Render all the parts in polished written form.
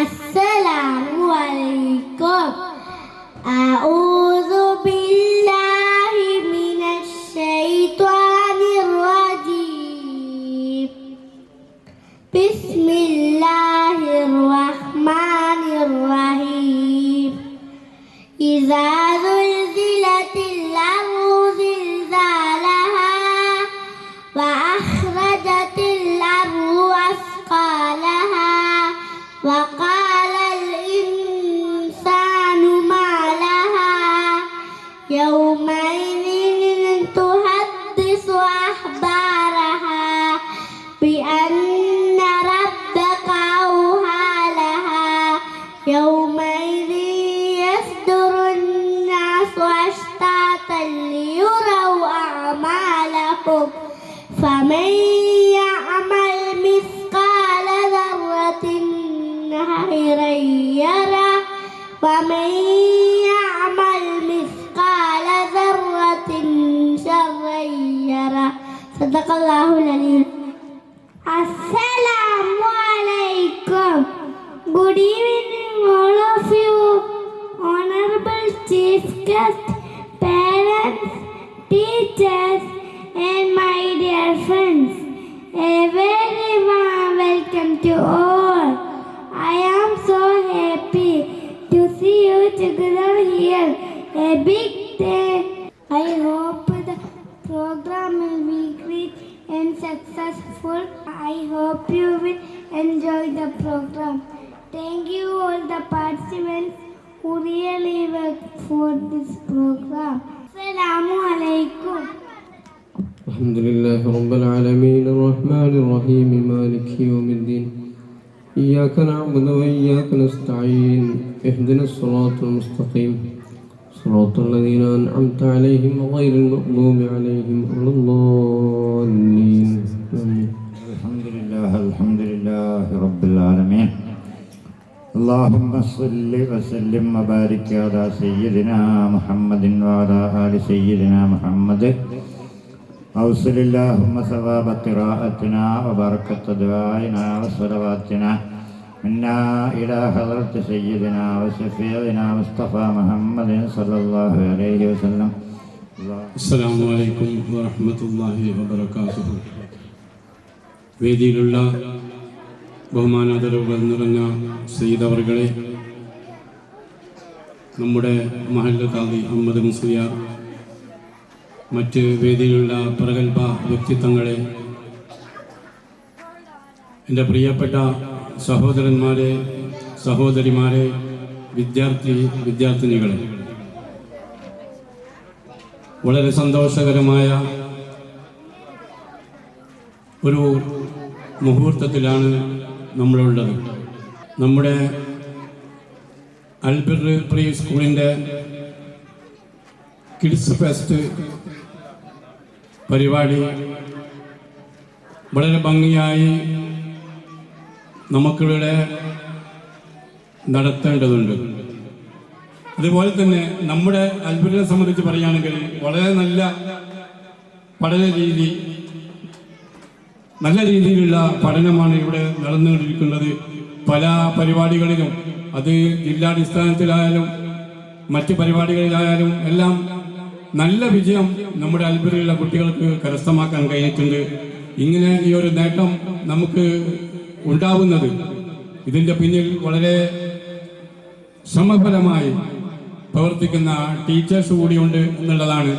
Assalamualaikum. A'udzu billahi minasy syaithanir rajim. Bismillahirrahmanirrahim. Idza zulzilatil ardu zilzalaha wa akhrajatil ardu asqalaha wa يومئذ تحدث أخبارها بأن ربك أوحى لها يومئذ يصدر الناس أشتاتا ليروا أعمالهم فمن يعمل مثقال ذرة خيرا يره ومن يعمل مثقال ذرة شرا يره صدق الله العليم. Assalamu alaikum. Good evening all of you, honorable chief guest, parents, teachers and my dear friends. A very warm welcome to all. I am so happy to see you together here. A big day. I hope the program will be great and successful. I hope you will enjoy the program. Thank you all the participants who really worked for this program. Assalamu alaikum. Alhamdulillah Rabbil Alameen Ar-Rahman Ar-Rahim Maliki Yawmiddin. إياك نعبد وإياك نستعين اهدنا الصراط المستقيم صراط الذين أنعمت عليهم غير المغضوب عليهم ولا الضالين. الحمد لله رب العالمين. اللهم صل وسلم وبارك على سيدنا محمد وعلى آل سيدنا محمد. أوصل اللهم ثواب قراءتنا وبركة دعائنا وصلواتنا منا إلى حضرة سيدنا وشفيعنا مصطفى محمد صلى الله عليه وسلم. السلام عليكم ورحمة الله وبركاته. വേദിയിലുള്ള ബഹുമാനാദരവുകൾ നിറഞ്ഞ സയ്യിദ് അവർകളെ, നമ്മുടെ മഹല്ല് ഖാദി അഹമ്മദ് മുസ്ലിയാർ, മറ്റ് വേദിയിലുള്ള പ്രഗത്ഭ വ്യക്തിത്വങ്ങളെ, എൻ്റെ പ്രിയപ്പെട്ട സഹോദരന്മാരെ, സഹോദരിമാരെ, വിദ്യാർത്ഥിനികളെ, വളരെ സന്തോഷകരമായ ഒരു മുഹൂർത്തത്തിലാണ് നമ്മളുള്ളത്. നമ്മുടെ അൽബിർ പ്രീ സ്കൂളിൻ്റെ കിഡ്സ് ഫെസ്റ്റ് പരിപാടി വളരെ ഭംഗിയായി നമുക്കിവിടെ നടത്തേണ്ടതുണ്ട്. അതുപോലെ തന്നെ നമ്മുടെ അൽബിറിനെ സംബന്ധിച്ച് പറയുകയാണെങ്കിൽ വളരെ നല്ല പഠന രീതി, നല്ല രീതിയിലുള്ള പഠനമാണ് ഇവിടെ നടന്നുകൊണ്ടിരിക്കുന്നത്. പല പരിപാടികളിലും, അത് ജില്ലാടിസ്ഥാനത്തിലായാലും മറ്റ് പരിപാടികളിലായാലും എല്ലാം നല്ല വിജയം നമ്മുടെ അൽബിറിലുള്ള കുട്ടികൾക്ക് കരസ്ഥമാക്കാൻ കഴിഞ്ഞിട്ടുണ്ട്. ഇങ്ങനെ ഈ ഒരു നേട്ടം നമുക്ക് ഉണ്ടാവുന്നത് ഇതിൻ്റെ പിന്നിൽ വളരെ ശ്രമഫലമായി പ്രവർത്തിക്കുന്ന ടീച്ചേഴ്സ് കൂടിയുണ്ട് എന്നുള്ളതാണ്.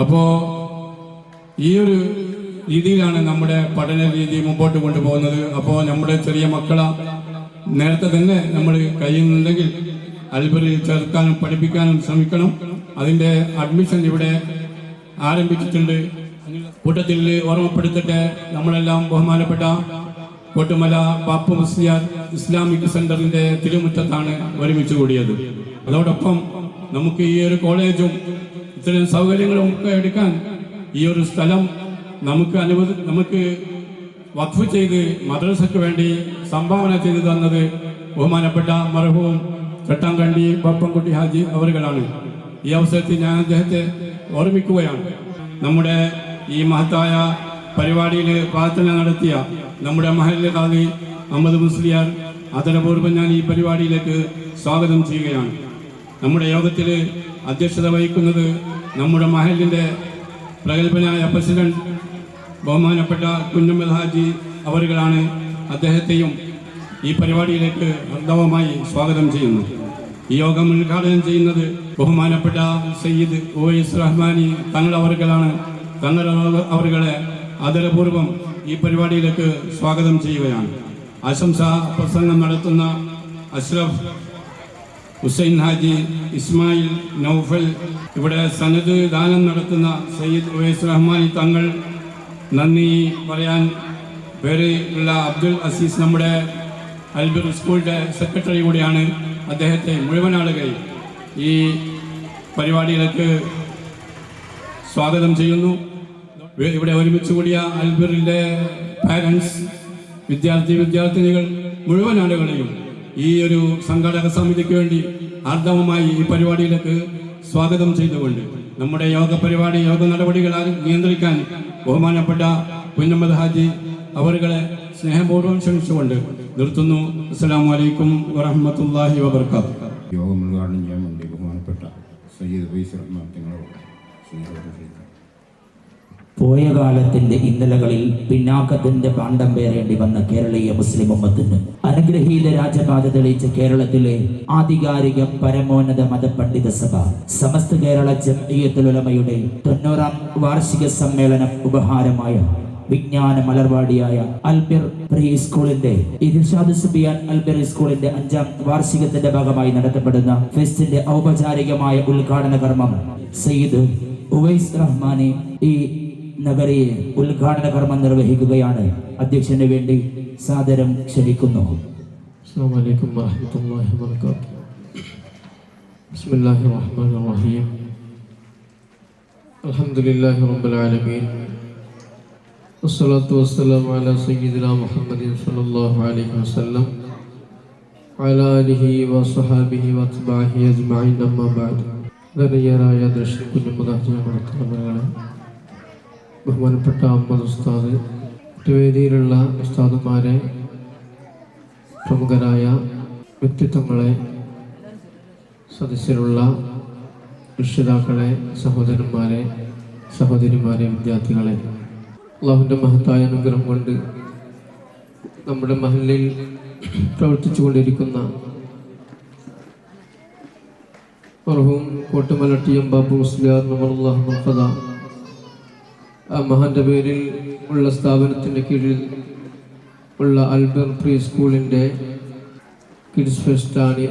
അപ്പോൾ ഈ ഒരു രീതിയിലാണ് നമ്മുടെ പഠന രീതി മുമ്പോട്ട് കൊണ്ടുപോകുന്നത്. അപ്പോൾ നമ്മുടെ ചെറിയ മക്കളെ നേരത്തെ തന്നെ നമ്മൾ കഴിയുന്നുണ്ടെങ്കിൽ അൽബറിൽ ചേർക്കാനും പഠിപ്പിക്കാനും ശ്രമിക്കണം. അതിൻ്റെ അഡ്മിഷൻ ഇവിടെ ആരംഭിച്ചിട്ടുണ്ട്. കൂട്ടത്തിൽ ഓർമ്മപ്പെടുത്തട്ടെ, നമ്മളെല്ലാം ബഹുമാനപ്പെട്ട കോട്ടുമല ബാപ്പു മുസ്ലിയാർ ഇസ്ലാമിക് സെന്ററിന്റെ തിരുമുറ്റത്താണ് ഒരുമിച്ച് കൂടിയത്. അതോടൊപ്പം നമുക്ക് ഈ ഒരു കോളേജും ഇത്തരം സൗകര്യങ്ങളും ഒക്കെ എടുക്കാൻ ഈ ഒരു സ്ഥലം നമുക്ക് വഖഫ് ചെയ്ത് മദ്രസയ്ക്ക് വേണ്ടി സംഭാവന ചെയ്തു തന്നത് ബഹുമാനപ്പെട്ട മർഹൂം ചട്ടാങ്കണ്ടി ബാപ്പൻകുട്ടി ഹാജി അവറുകളാണ്. ഈ അവസരത്തിൽ ഞാൻ അദ്ദേഹത്തെ ഓർമ്മിക്കുകയാണ്. നമ്മുടെ ഈ മഹത്തായ പരിപാടിയിൽ പ്രാർത്ഥന നടത്തിയ നമ്മുടെ മഹല്ല് ഖാദി അഹമ്മദ് മുസ്ലിയാർ ആദരപൂർവ്വം ഞാൻ ഈ പരിപാടിയിലേക്ക് സ്വാഗതം ചെയ്യുകയാണ്. നമ്മുടെ യോഗത്തിൽ അധ്യക്ഷത വഹിക്കുന്നത് നമ്മുടെ മഹലിൻ്റെ പ്രഗത്ഭനായ പ്രസിഡന്റ് ബഹുമാനപ്പെട്ട കുഞ്ഞമ്മദ് ഹാജി അവറുകളാണ്. അദ്ദേഹത്തെയും ഈ പരിപാടിയിലേക്ക് ഹൃദയമായി സ്വാഗതം ചെയ്യുന്നു. ഈ യോഗം ഉദ്ഘാടനം ചെയ്യുന്നത് ബഹുമാനപ്പെട്ട സയ്യിദ് ഉവൈസ് റഹ്മാനി തങ്ങൾ അവറുകളാണ്. തങ്ങൾ അവറുകളെ ആദരപൂർവ്വം ഈ പരിപാടിയിലേക്ക് സ്വാഗതം ചെയ്യുകയാണ്. ആശംസാ പ്രസംഗം നടത്തുന്ന അഷ്റഫ് ഹുസൈൻ ഹാജി, ഇസ്മായിൽ നൗഫൽ, ഇവിടെ സനദ് ദാനം നടത്തുന്ന സയ്യിദ് ഉവൈസ് റഹ്മാനി തങ്ങൾ, നന്ദി പറയാൻ പേരുള്ള അബ്ദുൽ അസീസ് നമ്മുടെ അൽബിർ സ്കൂളിൻ്റെ സെക്രട്ടറി കൂടിയാണ്. അദ്ദേഹത്തെ മുഴുവൻ ആളുകൾ ഈ പരിപാടിയിലേക്ക് സ്വാഗതം ചെയ്യുന്നു. ഇവിടെ ഒരുമിച്ച് കൂടിയ അൽബിറിൻ്റെ പാരൻസ്, വിദ്യാർത്ഥിനികൾ മുഴുവൻ ആളുകളെയും ഈ ഒരു സംഘാടക സമിതിക്ക് വേണ്ടി ആർദ്രവുമായി ഈ പരിപാടിയിലേക്ക് സ്വാഗതം ചെയ്തുകൊണ്ട് നമ്മുടെ യോഗ നടപടികൾ നിയന്ത്രിക്കാൻ ബഹുമാനപ്പെട്ട കുഞ്ഞമ്മദ് ഹാജി അവരുകളെ സ്നേഹപൂർവ്വം ക്ഷണിച്ചുകൊണ്ട് നിർത്തുന്നു. അസ്സലാമു അലൈക്കും വറഹ്മത്തുള്ളാഹി വബറകാതുഹു. യോഗം ഉദ്ഘാടനം ചെയ്യാൻ വേണ്ടി ബഹുമാനപ്പെട്ട സയ്യിദ് ഉവൈസ് റഹ്മാൻ തങ്ങളോട് പോയ കാലത്തിന്റെ ഇന്നലകളിൽ പിന്നാക്കത്തിന്റെ പാണ്ഡം പേരേണ്ടി വന്ന കേരളീയ മുസ്ലിം ഉമ്മത്തിന് അനുഗ്രഹീത രാജപാത തെളിയിച്ച കേരളത്തിലെ ആധികാരിക പരമോന്നത മതപണ്ഡിത സഭ സമസ്ത കേരള ജംഇയ്യത്തുൽ ഉലമയുടെ 90ാം വാർഷിക സമ്മേളനം ഉപഹാരമായ വിജ്ഞാന മലർവാടിയായ അൽബിർ പ്രീ സ്കൂളിന്റെ ഇർഷാദ് സുബിയാൻ അൽബിർ സ്കൂളിന്റെ 5ാം വാർഷികത്തിന്റെ ഭാഗമായി നടത്തപ്പെടുന്ന ഫെസ്റ്റിന്റെ ഔപചാരികമായ ഉദ്ഘാടന കർമ്മം സയ്യിദ് ഉവൈസ് റഹ്മാനി ഈ നഗരിയെ ഉദ്ഘാടന കർമ്മം നിർവഹിക്കുകയാണ്. അധ്യക്ഷന് വേണ്ടി സാദരം ക്ഷണിക്കുന്നു. അസ്സലാമു അലൈക്കും വറഹ്മത്തുള്ളാഹി വബറകാതുഹു. ബിസ്മില്ലാഹിർ റഹ്മാനിർ റഹീം. അൽഹംദുലില്ലാഹി റബ്ബിൽ ആലമീൻ. വസ്സലാത്തു വസ്സലാമു അലാ സയ്യിദിനാ മുഹമ്മദിൻ സ്വല്ലല്ലാഹു അലൈഹി വസല്ലം വഅലാ ആലിഹി വസ്വഹാബിഹി വഅത്ബാഇഹി അജ്മഈൻ. അമ്മാ ബഅദ്. ധന്യരായ ദർശന കുഞ്ഞുമദാഹുകളെ, ബഹുമാനപ്പെട്ട അഹമ്മദ് ഉസ്താദ്, വേദിയിലുള്ള ഉസ്താദുമാരെ, പ്രമുഖരായ വ്യക്തിത്വങ്ങളെ, സദസ്സിലുള്ള രക്ഷിതാക്കളെ, സഹോദരന്മാരെ, സഹോദരിമാരെ, വിദ്യാർത്ഥികളെ, അള്ളാഹുവിൻ്റെ മഹത്തായ അനുഗ്രഹം കൊണ്ട് നമ്മുടെ മഹല്ലിൽ പ്രവർത്തിച്ചു കൊണ്ടിരിക്കുന്ന മർഹൂം കോട്ടുമല ടി.എം. ബാപ്പു മുസ്ലിയാർ നമറുല്ലാഹു മുർത്തദ ആ മഹാന്റെ പേരിൽ ഉള്ള സ്ഥാപനത്തിൻ്റെ കീഴിൽ ഉള്ള അൽബിർ പ്രീ സ്കൂളിൻ്റെ കിഡ്സ് ഫെസ്റ്റാണ്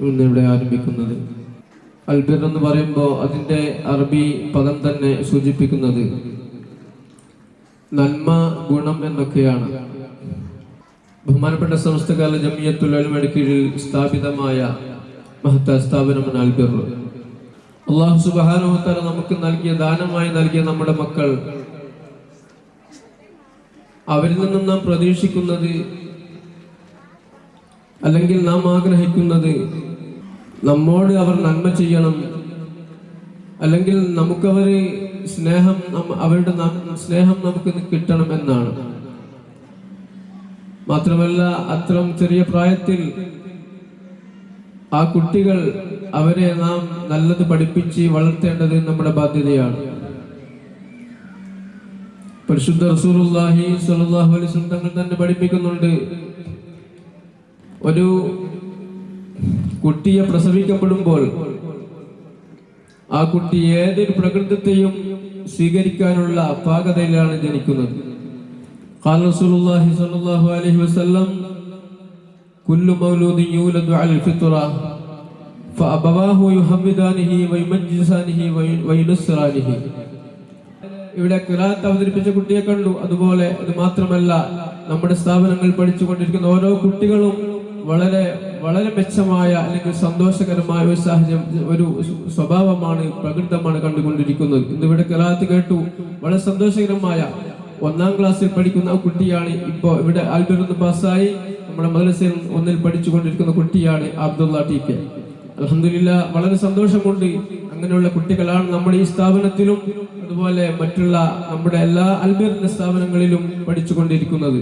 ഇന്നിവിടെ ആരംഭിക്കുന്നത്. അൽബിർ എന്ന് പറയുമ്പോൾ അതിൻ്റെ അറബി പദം തന്നെ സൂചിപ്പിക്കുന്നത് നന്മ, ഗുണം എന്നൊക്കെയാണ്. ബഹുമാനപ്പെട്ട സമസ്തകാല ജംഇയ്യത്തുൽ ഉലമയുടെ കീഴിൽ സ്ഥാപിതമായ മഹത്തായ സ്ഥാപനമാണ് അൽബിർ. അല്ലാഹു സുബ്ഹാനഹു വ തആല നമുക്ക് ദാനമായി നൽകിയ നമ്മുടെ മക്കൾ, അവരിൽ നിന്നും നാം പ്രതീക്ഷിക്കുന്നത് അല്ലെങ്കിൽ നാം ആഗ്രഹിക്കുന്നത് നമ്മോട് അവർ നന്മ ചെയ്യണം, അല്ലെങ്കിൽ നമുക്കവര് അവരുടെ സ്നേഹം നമുക്ക് കിട്ടണം എന്നാണ്. മാത്രമല്ല, അത്തരം ചെറിയ പ്രായത്തിൽ ആ കുട്ടികൾ അവരെ നാം നല്ലത് പഠിപ്പിച്ച് വളർത്തേണ്ടത് നമ്മുടെ ബാധ്യതയാണ്. പരിശുദ്ധ റസൂലുള്ളാഹി സ്വല്ലല്ലാഹു അലൈഹി വസല്ലം തങ്ങൾ തന്നെ പഠിപ്പിക്കുന്നുണ്ട്, ഒരു കുട്ടിയെ പ്രസവിക്കപ്പെടുമ്പോൾ ആ കുട്ടി ഏതൊരു പ്രകൃതത്തെയും സ്വീകരിക്കാനുള്ള പാകതയിലാണ് ജനിക്കുന്നത്. ഖാല റസൂലുള്ളാഹി സ്വല്ലല്ലാഹു അലൈഹി വസല്ലം കുല്ലു മൗലൂദിൻ യൂലദു അലൽ ഫിത്ര ഫഅബവാഹു യുഹമ്മിദാനിഹി വയുമജ്ജിസാനിഹി വയുനസ്റാനിഹി. ഇവിടെ ഖിറാഅത്ത് അവതരിപ്പിച്ച കുട്ടിയെ കണ്ടു. അതുപോലെ ഇത് മാത്രമല്ല, നമ്മുടെ സ്ഥാപനങ്ങൾ പഠിച്ചുകൊണ്ടിരിക്കുന്ന ഓരോ കുട്ടികളും വളരെ വളരെ മെച്ചമായ അല്ലെങ്കിൽ സന്തോഷകരമായ ഒരു സാഹചര്യം, ഒരു സ്വഭാവമാണ്, പ്രകൃതമാണ് കണ്ടുകൊണ്ടിരിക്കുന്നത്. ഇന്നിവിടെ ഖിറാഅത്ത് കേട്ടു. വളരെ സന്തോഷകരമായ 1ാം ക്ലാസ്സിൽ പഠിക്കുന്ന കുട്ടിയാണ്. ഇപ്പോൾ ഇവിടെ ആൽബിറന്ന് പാസ്സായി നമ്മുടെ മദ്രസയിൽ 1ൽ പഠിച്ചുകൊണ്ടിരിക്കുന്ന കുട്ടിയാണ് അബ്ദുള്ള TK. അൽഹംദുലില്ലാ, വളരെ സന്തോഷമുണ്ട്. അങ്ങനെയുള്ള കുട്ടികളാണ് നമ്മുടെ ഈ സ്ഥാപനത്തിലും അതുപോലെ മറ്റുള്ള നമ്മുടെ എല്ലാ അൽബിറിന്റെ സ്ഥാപനങ്ങളിലും പഠിച്ചുകൊണ്ടിരിക്കുന്നത്.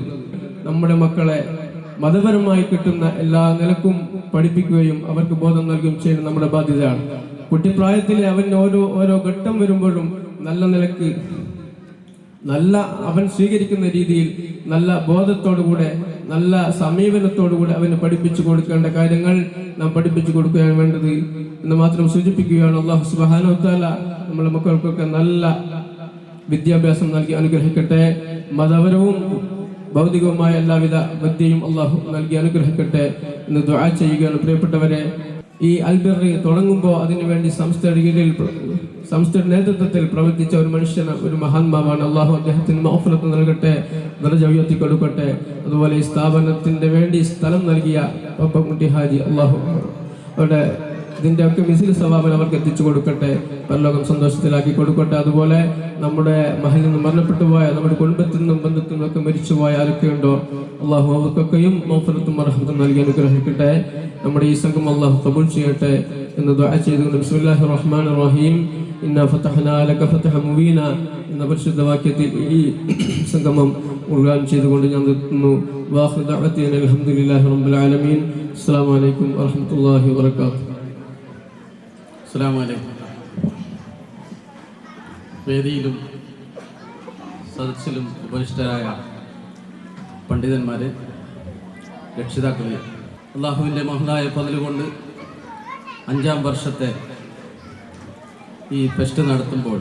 നമ്മുടെ മക്കളെ മതപരമായി കിട്ടുന്ന എല്ലാ നിലക്കും പഠിപ്പിക്കുകയും അവർക്ക് ബോധം നൽകുകയും ചെയ്യുന്ന നമ്മുടെ ബാധ്യതയാണ്. കുട്ടിപ്രായത്തിലെ അവന് ഓരോ ഘട്ടം വരുമ്പോഴും നല്ല നിലക്ക് അവൻ സ്വീകരിക്കുന്ന രീതിയിൽ നല്ല ബോധത്തോടുകൂടെ നല്ല സമീപനത്തോടുകൂടെ അവന് പഠിപ്പിച്ചു കൊടുക്കേണ്ട കാര്യങ്ങൾ നാം പഠിപ്പിച്ചു കൊടുക്കുകയാണ് വേണ്ടത് എന്ന് മാത്രം സൂചിപ്പിക്കുകയാണ്. അല്ലാഹു സുബ്ഹാനഹു വ തആല നമ്മുടെ മക്കൾക്കൊക്കെ നല്ല വിദ്യാഭ്യാസം നൽകി അനുഗ്രഹിക്കട്ടെ. മതപരവും ഭൗതികവുമായ എല്ലാവിധ വിദ്യയും അള്ളാഹു നൽകി അനുഗ്രഹിക്കട്ടെ എന്ന് ദുആ ചെയ്യുകയാണ്. പ്രിയപ്പെട്ടവരെ, ഈ അൽബിർ തുടങ്ങുമ്പോൾ അതിനുവേണ്ടി സംസ്ഥയുടെ നേതൃത്വത്തിൽ പ്രവർത്തിച്ച ഒരു മനുഷ്യന്, ഒരു മഹാത്മാവാണ്. അള്ളാഹു അദ്ദേഹത്തിന് മഗ്ഫിറത്ത് നൽകട്ടെ, ദറജ ഉയർത്തി കൊടുക്കട്ടെ. അതുപോലെ ഈ സ്ഥാപനത്തിന്റെ വേണ്ടി സ്ഥലം നൽകിയ പപ്പക്കുട്ടി ഹാജി, അള്ളാഹു അവരുടെ ഇതിന്റെ ഒക്കെ മിസിൽ സവാബൻ അവർക്ക് എത്തിച്ചു കൊടുക്കട്ടെ, പരലോകം സന്തോഷത്തിലാക്കി കൊടുക്കട്ടെ. അതുപോലെ നമ്മുടെ മഹലിൽ നിന്ന് മരണപ്പെട്ടു പോയ, നമ്മുടെ കുടുംബത്തിൽ നിന്നും ബന്ധത്തിൽ നിന്നൊക്കെ മരിച്ചുപോയ ആരൊക്കെയുണ്ടോ അള്ളാഹു അവർക്കൊക്കെയും മഗ്ഫിറത്തും റഹ്മത്തും നൽകി അനുഗ്രഹിക്കട്ടെ. നമ്മുടെ ഈ സംഘം അള്ളാഹു ഖബൂൽ ചെയ്യട്ടെ എന്ന് ദുആ ചെയ്തുകൊണ്ട് ബിസ്മില്ലാഹിർ റഹ്മാനിർ റഹീം ഇന്നാ ഫതഹ്നാ ലക ഫതഹൻ മുബീന എന്ന പരിശുദ്ധ വാക്യത്തിൽ ഈ സംഗമം ഉദ്ഘാടനം ചെയ്തുകൊണ്ട് ഞാൻ നിർത്തുന്നു. വാഖിറു ദഅവതനാ അൽഹംദുലില്ലാഹി റബ്ബിൽ ആലമീൻ. അസ്സലാമു അലൈക്കും വറഹ്മത്തുള്ളാഹി വബറകാതുഹു. അസ്സലാമു അലൈക്കും. വേദിയിലും സദസ്സിലും ഉപരിഷ്ഠരായ പണ്ഡിതന്മാരെ, രക്ഷിതാക്കളെ, അള്ളാഹുവിൻ്റെ മഹലായ ഫദ്ല് കൊണ്ട് 5ാം വർഷത്തെ ഈ ഫെസ്റ്റ് നടത്തുമ്പോൾ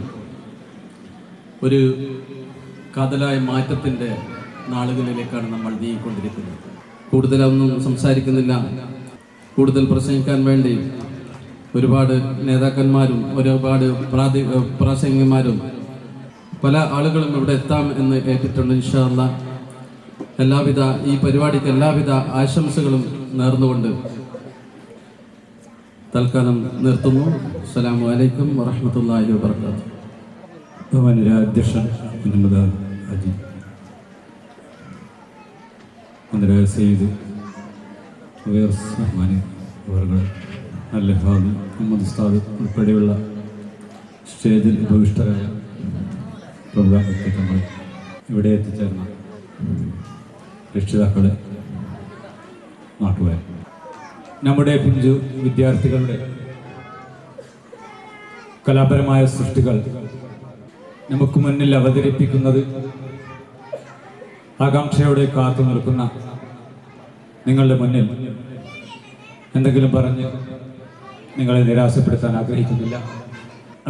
ഒരു കാതലായ മാറ്റത്തിൻ്റെ നാളുകളിലേക്കാണ് നമ്മൾ നീങ്ങിക്കൊണ്ടിരിക്കുന്നത്. കൂടുതലൊന്നും സംസാരിക്കുന്നില്ല. കൂടുതൽ പ്രസംഗിക്കാൻ വേണ്ടി ഒരുപാട് നേതാക്കന്മാരും ഒരുപാട് പ്രാസംഗികന്മാരും പല ആളുകളും ഇവിടെ എത്താം എന്ന് കേട്ടിട്ടുണ്ട്. ഇൻഷാ അല്ലാഹ് ഈ പരിപാടിക്ക് എല്ലാവിധ ആശംസകളും നേർന്നുകൊണ്ട് തൽക്കാലം നിർത്തുന്നു. അസ്സലാമു അലൈക്കും വറഹ്മത്തുള്ളാഹി വബറകാതുഹു. ബഹുമാന്യരായ അധ്യക്ഷൻ മുഹമ്മദ് ഹാജി, മന്ത്രിയായ സയ്യിദ് റഹ്മാനി അവர்கள், അൽ-ഹാദി മുഹമ്മദ് ഉസ്താദ് ഉൾപ്പെടെയുള്ള സ്റ്റേജിൽ ഉപവിഷ്ടരായ പ്രോഗ്രാം വ്യക്തിത്വങ്ങൾ, ഇവിടെ എത്തിച്ചേർന്ന രക്ഷിതാക്കളെ, നാട്ടുകാർ, നമ്മുടെ പിഞ്ചു വിദ്യാർത്ഥികളുടെ കലാപരമായ സൃഷ്ടികൾ നമുക്ക് മുന്നിൽ അവതരിപ്പിക്കുന്നത് ആകാംക്ഷയോടെ കാത്തു നിൽക്കുന്ന നിങ്ങളുടെ മുന്നിൽ എന്തെങ്കിലും പറഞ്ഞ് നിങ്ങളെ നിരാശപ്പെടുത്താൻ ആഗ്രഹിക്കുന്നില്ല.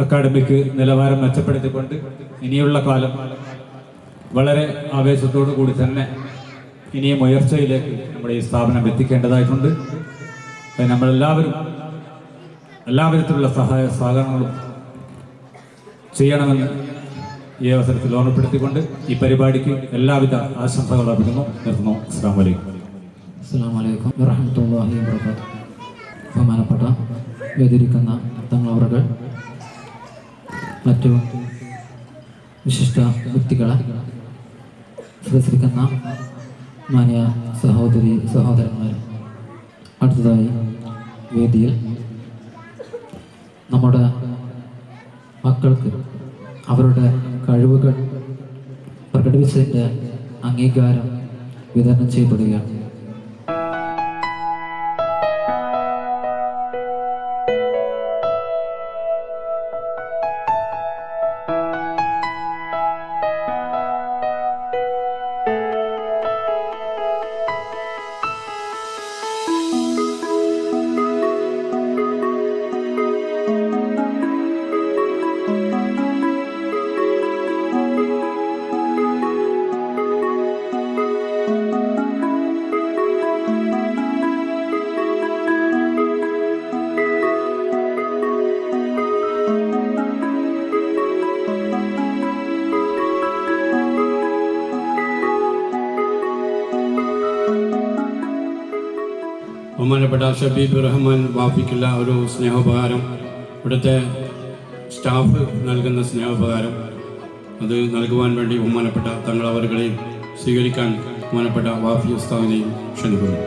അക്കാഡമിക് നിലവാരം മെച്ചപ്പെടുത്തിക്കൊണ്ട് ഇനിയുള്ള കാലം വളരെ ആവേശത്തോടു കൂടി തന്നെ ഇനിയും ഉയർച്ചയിലേക്ക് നമ്മുടെ ഈ സ്ഥാപനം എത്തിക്കേണ്ടതായിട്ടുണ്ട്. നമ്മളെല്ലാവരും എല്ലാവിധത്തിലുള്ള സഹായ സഹകരണങ്ങളും ചെയ്യണമെന്ന് ഈ അവസരത്തിൽ ഓർമ്മപ്പെടുത്തിക്കൊണ്ട് ഈ പരിപാടിക്ക് എല്ലാവിധ ആശംസകൾ അർപ്പിക്കുന്നു. നിർത്തുന്നു. അസ്സലാമു അലൈക്കും. അസ്സലാമു അലൈക്കും വറഹ്മത്തുള്ളാഹി വബറകാതുഹു. ബഹുമാനപ്പെട്ട വേദിയിരിക്കുന്ന തങ്ങളവറുകൾ, മറ്റു വിശിഷ്ട വ്യക്തികളെ, സദസ്സിരിക്കുന്ന മാന്യ സഹോദരന്മാർ, അടുത്തതായി വേദിയിൽ നമ്മുടെ മക്കൾക്ക് അവരുടെ കഴിവുകൾ പ്രകടിപ്പിച്ചതിൻ്റെ അംഗീകാരം വിതരണം ചെയ്യപ്പെടുകയാണ്. ബഹുമാനപ്പെട്ട ഷബീബ് റഹ്മാൻ വാഫിക്കുള്ള ഒരു സ്നേഹോപകാരം, ഇവിടുത്തെ സ്റ്റാഫ് നൽകുന്ന സ്നേഹോപകാരം, അത് നൽകുവാൻ വേണ്ടി ബഹുമാനപ്പെട്ട തങ്ങളവരുകളെയും സ്വീകരിക്കാൻ ബഹുമാനപ്പെട്ട വാഫി ഉസ്താദിനെയും ക്ഷണിക്കുന്നു.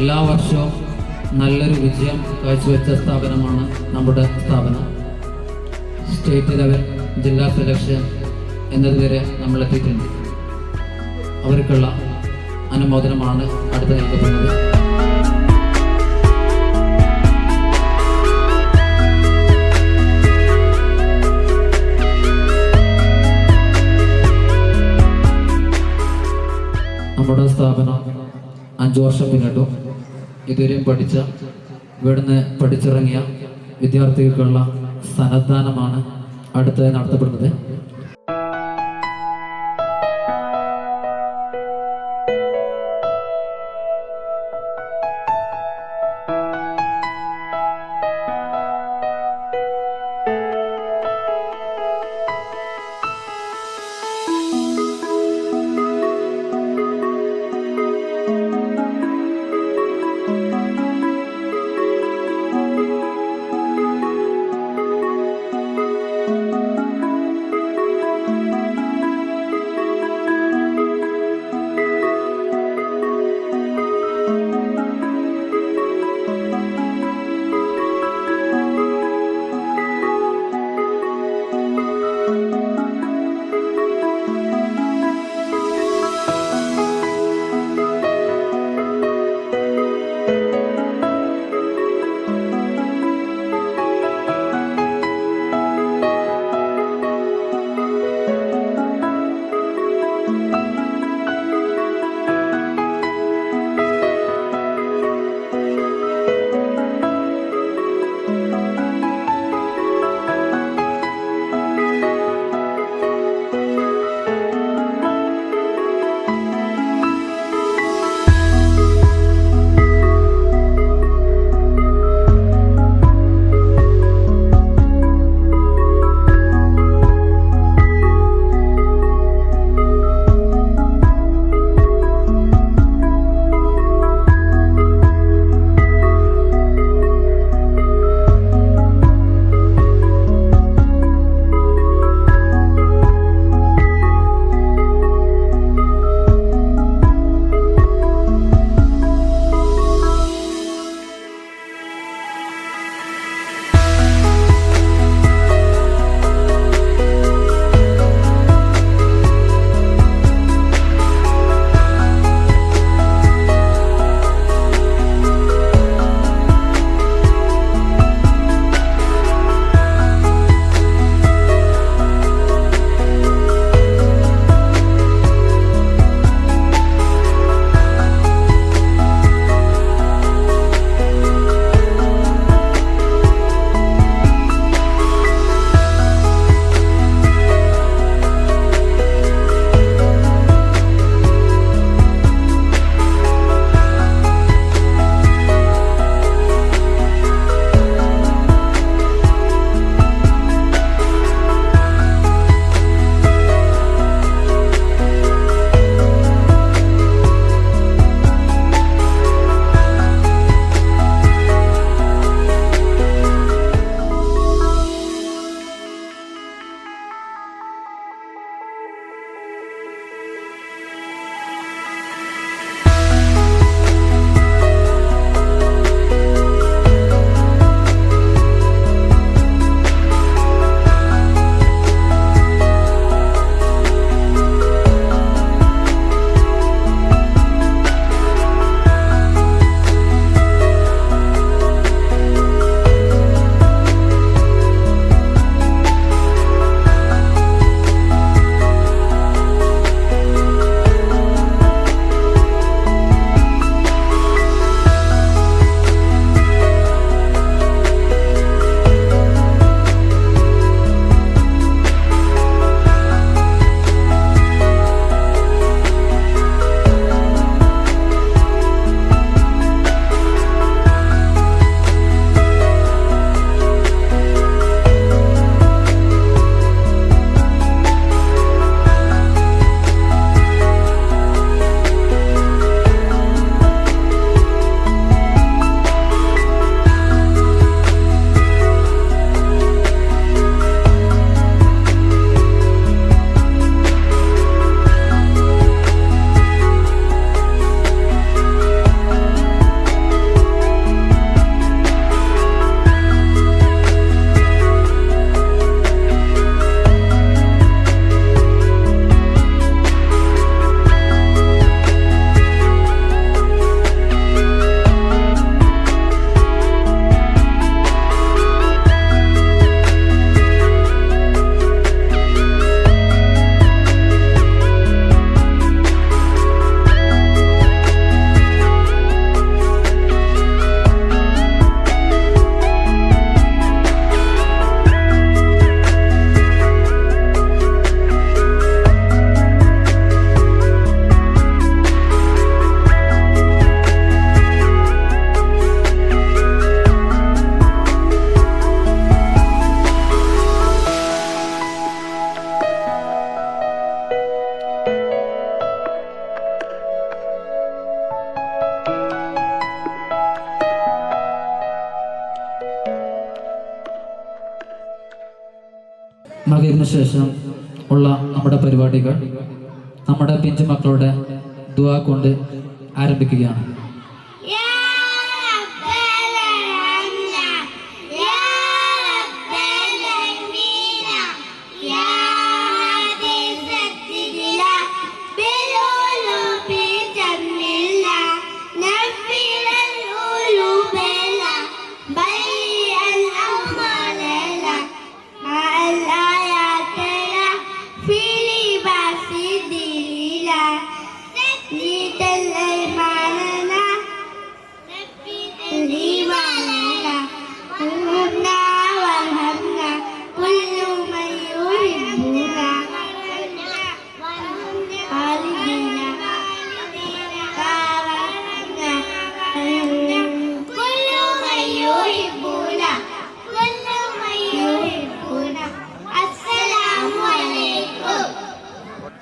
എല്ലാ വർഷവും നല്ലൊരു വിജയം കാഴ്ചവെച്ച സ്ഥാപനമാണ് നമ്മുടെ സ്ഥാപനം. സ്റ്റേറ്റ് ലെവൽ, ജില്ലാ സെലക്ഷൻ എന്നതുവരെ നമ്മളെത്തിയിട്ടുണ്ട്. അവർക്കുള്ള അനുമോദനമാണ് അടുത്ത് നൽകപ്പെടുന്നത്. നമ്മുടെ സ്ഥാപനം 5 വർഷം പിന്നിട്ടു. ഇതുവരെയും ഇവിടുന്ന് പഠിച്ചിറങ്ങിയ വിദ്യാർത്ഥികൾക്കുള്ള സന്നദ്ധാനമാണ് അടുത്തതായി നടത്തപ്പെടുന്നത്. മഗ്‌രിബിന് ശേഷം ഉള്ള നമ്മുടെ പരിപാടികൾ നമ്മുടെ പിഞ്ചു മക്കളുടെ ദുആ കൊണ്ട് ആരംഭിക്കുകയാണ്.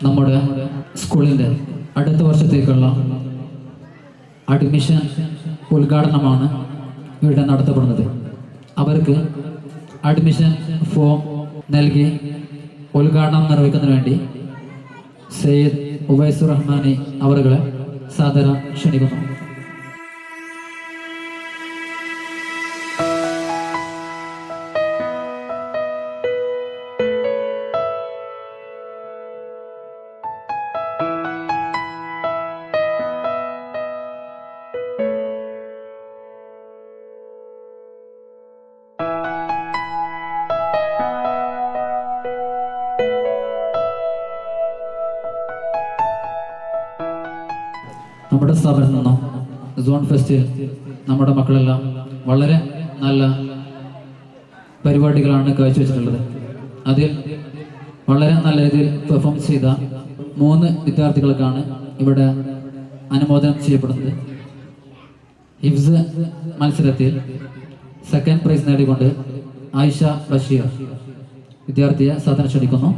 നമ്മുടെ സ്കൂളിൻ്റെ അടുത്ത വർഷത്തേക്കുള്ള അഡ്മിഷൻ ഉദ്ഘാടനമാണ് ഇവിടെ നടത്തപ്പെടുന്നത്. അവർക്ക് അഡ്മിഷൻ ഫോം നൽകി ഉദ്ഘാടനം നിർവഹിക്കുന്നതിന് വേണ്ടി സയ്യിദ് ഉവൈസുർ റഹ്മാനി അവരുകളെ സാദരം ക്ഷണിക്കുന്നു. നമ്മുടെ സ്ഥാപനത്തിൽ നിന്നും സോൺ ഫെസ്റ്റിൽ നമ്മുടെ മക്കളെല്ലാം വളരെ നല്ല പരിപാടികളാണ് കാഴ്ചവെച്ചിട്ടുള്ളത്. അതിൽ വളരെ നല്ല രീതിയിൽ പെർഫോം ചെയ്ത 3 വിദ്യാർത്ഥികൾക്കാണ് ഇവിടെ അനുമോദനം ചെയ്യപ്പെടുന്നത്. ഹിഫ്സ് മത്സരത്തിൽ സെക്കൻഡ് പ്രൈസ് നേടിക്കൊണ്ട് ആയിഷ ബഷീർ വിദ്യാർത്ഥിയെ സാധനം ക്ഷണിക്കുന്നു.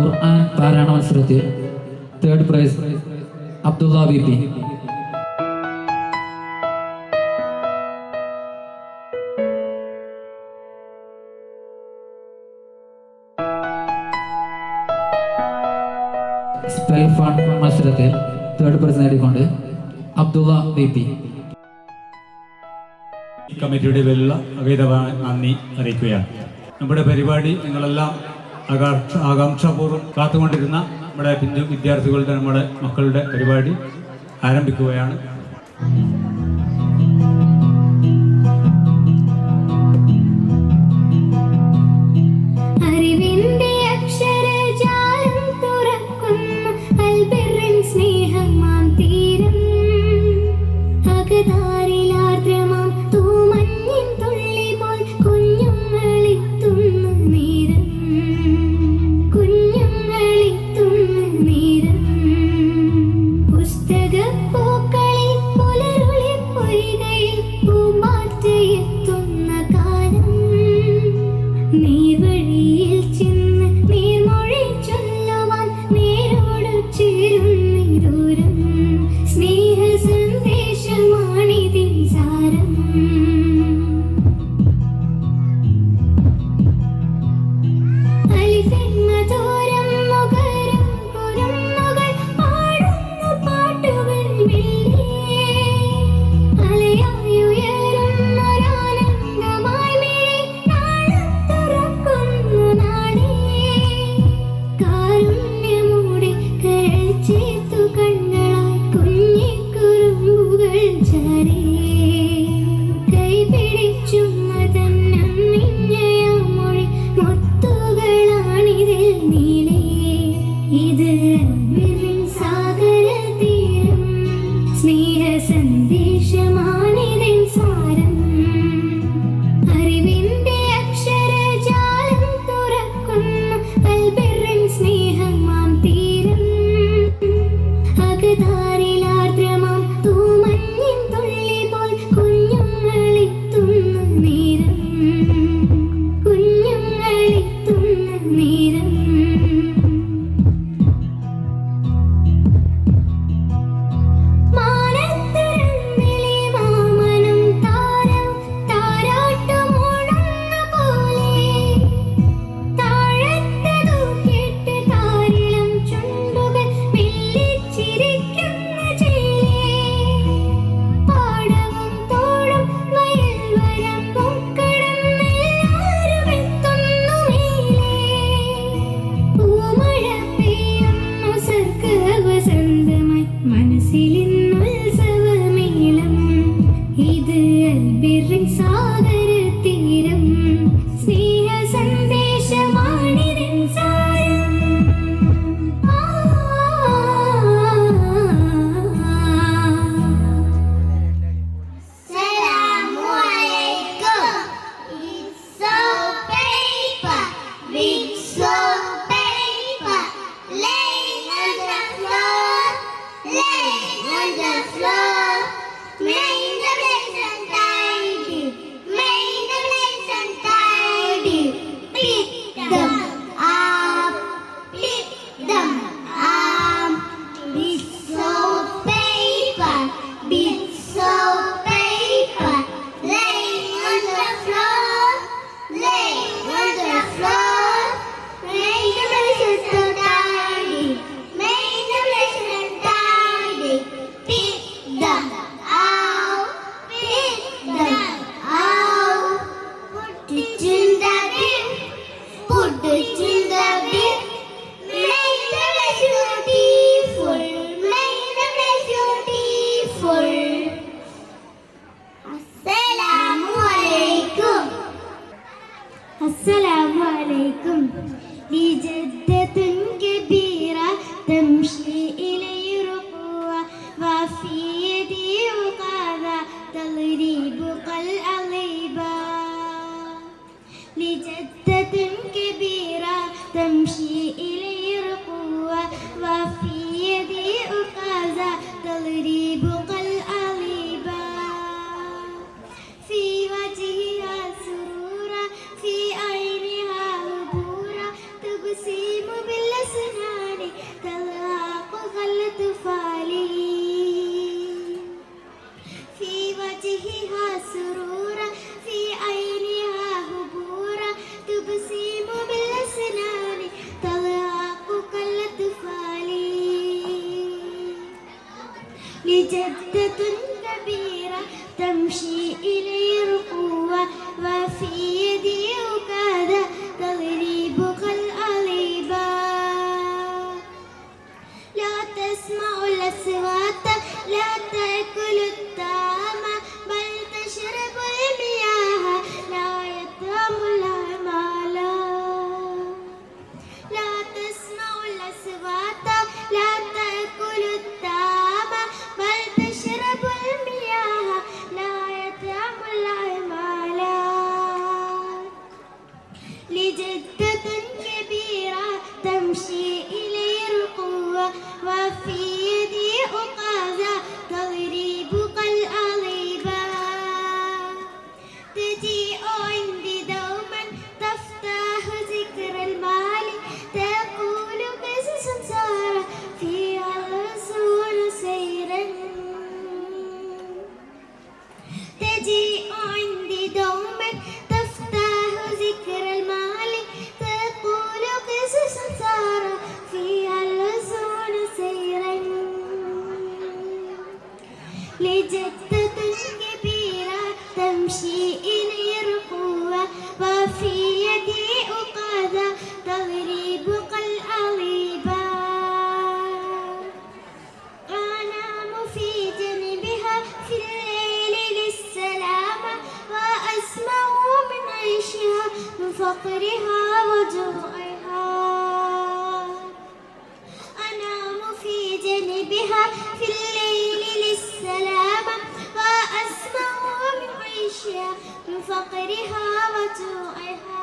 ഖുർആൻ പാരായണ മത്സരത്തിൽ third prize Abdulla VP. Spell fun മത്സരത്തിൽ തേർഡ് പ്രൈസ് നേടിക്കൊണ്ട് അബ്ദുള്ള VP. കമ്മിറ്റിയുടെ പേരിലുള്ള അഗൈതമായ നന്ദി അറിയിക്കുകയാണ്. നമ്മുടെ പരിപാടി നിങ്ങളെല്ലാം ആകാംക്ഷാപൂർവ്വം കാത്തുകൊണ്ടിരുന്ന നമ്മുടെ പിഞ്ചു വിദ്യാർത്ഥികളുടെ നമ്മുടെ മക്കളുടെ പരിപാടി ആരംഭിക്കുകയാണ്. മാനത്തരം lying on the floor. Make the place untidy, make the place untidy. Pick them up, pick them up. Bits of paper, bits of paper, laying on the floor, laying on the floor. Make the place untidy, make the place untidy. Pick them out, pick them out. Put it in the bin, put it in the bin. Make the place beautiful, make the place beautiful. Assalamu alaikum. Assalamu alaikum. لجدة كبيرة تمشي إلي رقوة وفي يدي عقادة تضرب الأغيبة. لجدة كبيرة تمشي إلي رقوة وفي يدي عقادة تضرب الأغيبة. في وجهها سرورا في عينها هبورا تبسم بالأسنان تضحكها الأطفال. في وجهها سرورا في عينها هبورا تبسم بالأسنان تضحكها الأطفال. لجدة كبيرة تمشي إلي رقوة وفي يدي عقادة تضرب الأغيبة. لا تسمع الأصوات لا تأكل الطعام بل تشرب المياه لا يطعم الأعمال. لا تسمع الأصوات لا تأكل الطعام بل تشرب المياه لا يطعم الأعمال. لجدة كبيرة تمشي إلي رقوة وفي يدي عقادة تضرب الأغيبة. تجيء عندي دوما تفتح ذكر المال تقول قصص صار فيها الرسول سيرا. تجيء عندي دوما تفتح ذكر المال تقول قصص صار فيها الرسول سيرا. لجدة كبيرة تمشي إلي رقوة وفي يدي عقادة تضرب الأغيبة. أنام في جنبها في الليل للسلامة وأسمع من عيشها من فقرها وجوعها. أنام في جنبها في الليل للسلامة وأسمع من عيشها من فقرها وجوعها.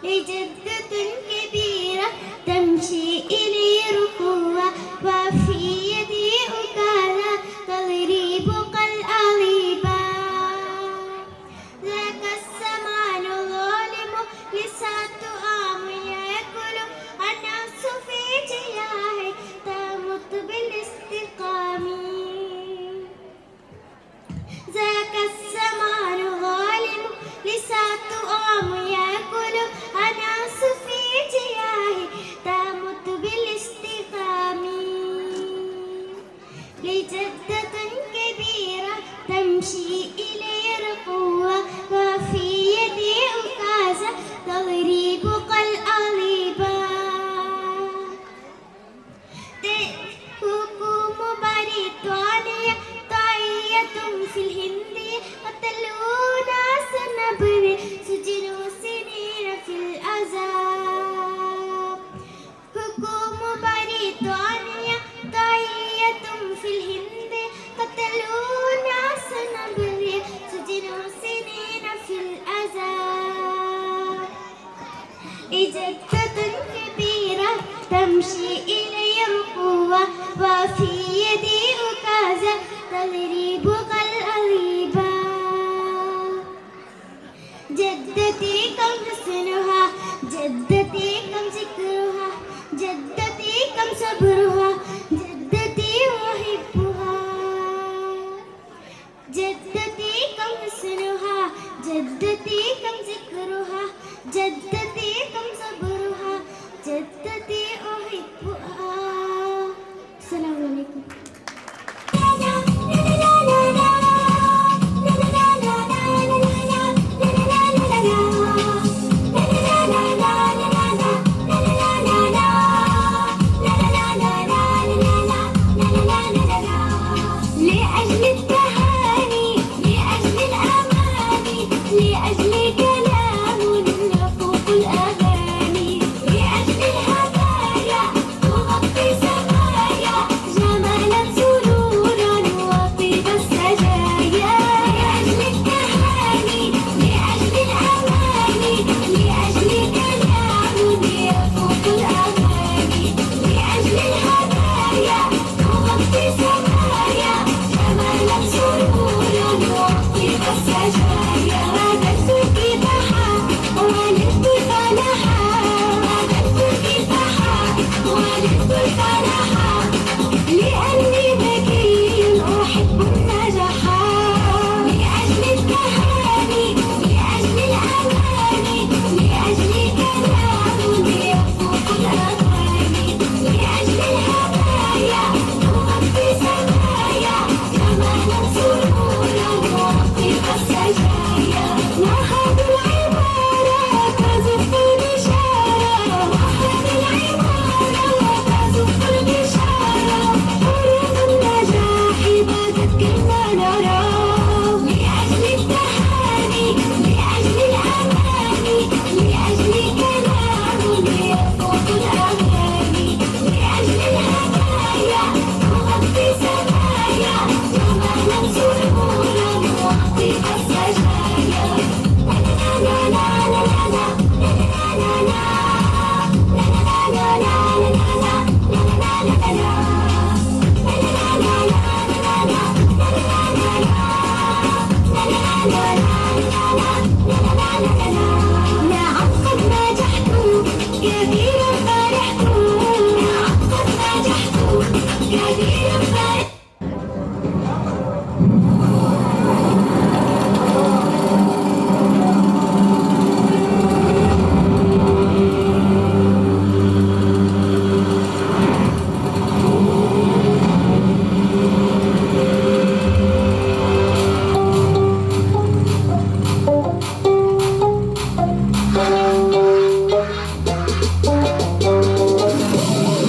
لجدة كبيرة تمشي إلي رقوة وفي يدي عقادة تضرب الأغيبة. ذاك الزمان ظالم لسات عام يأكل الناس في جياعه تمت بالاستقام. ذاك الزمان ظالم لسات عام يأكل الناس في جياعه تمت بالاستقام. لجدة كبيرة تمشي إلي رقوة وفي يدي عكازة تضرب الأغيبة. حكوم بريطانيا طاعية في الهند قتلوا ناس نبر سجنوا سنين في العذاب. حكوم بريطانيا طاعية في الهند قتلوا ناس نبر سجنوا سنين في العذاب. لجدة كبيرة تمشي إلي رقوة وفي يدي أكازة تضرب كالأليبا جدتي كم حسنها جدتي كم ذكرها جدتي كم صبرها جدتي أحبها جدتي كم حسنها جدتي كم ذكرها جدتي كم صبرها جدتي أحبها. السلام عليكم. لأجل التهاني لأجل الأماني لأجل كلام يفوق الأغاني لأجل الهدايا تغطي سمايا جمالا سرورا وطيب السجايا لأجل التهاني لأجل الأماني لأجل كلام يفوق الأغاني لأجل الهدايا تغطي سمايا جمالا سرورا وطيب السجايا رددت كفاحا ولدت فلحا رددت كفاحا ولدت فلحا لأني ذكي أحب النجاحا لأجل التهاني لأجل الأماني لأجل كلام يفوق الأغاني لأجل الهدايا تغطي سمايا جمالا سرورا وطيب السجايا وهب العمارة تزف البشارة وهب العمارة تزف البشارة حروف النجاح بدت كما نرى لأجل التهاني لأجل الأماني لأجل كلام يفوق الأغاني لأجل الهدايا تغطي سمايا جمالا سرورا وطيب السجايا لا لا لا لا لا لا لا نعم قد نجحت كثيرا فرحت نعم قد نجحت كثيرا فرحت.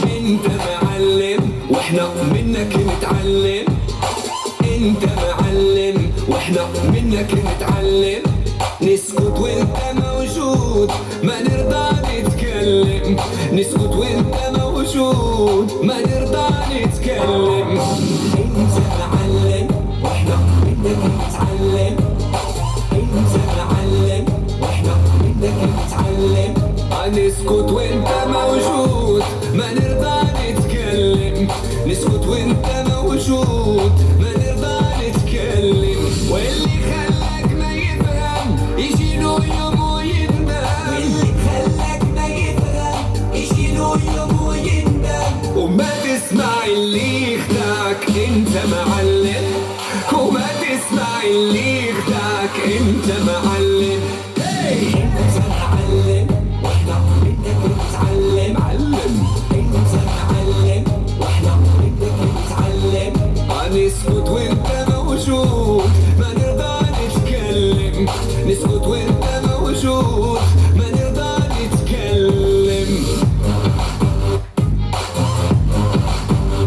انت معلم واحنا منك نتعلم انت معلم واحنا منك نتعلم نسكت وانت موجود ما نرضى نتكلم نسكت وانت موجود ما نرضى نتكلم انت معلم واحنا منك نتعلم انت معلم واحنا منك نتعلم نسكت وانت موجود ما نرضى نتكلم نسكت وانت موجود ما نرضى نتكلم واللي خلاك ما يفهم يجي له يوم ويندم واللي خلاك ما يفهم يجي له يوم ويندم وما تسمع اللي يخدعك انت معلم وما تسمع اللي يخدعك انت معلم انت معلم واحنا بدك نتعلم علم انت معلم واحنا بدك نتعلم نسكت وانت موجود ما نرضى نتكلم نسكت وانت موجود ما نرضى نتكلم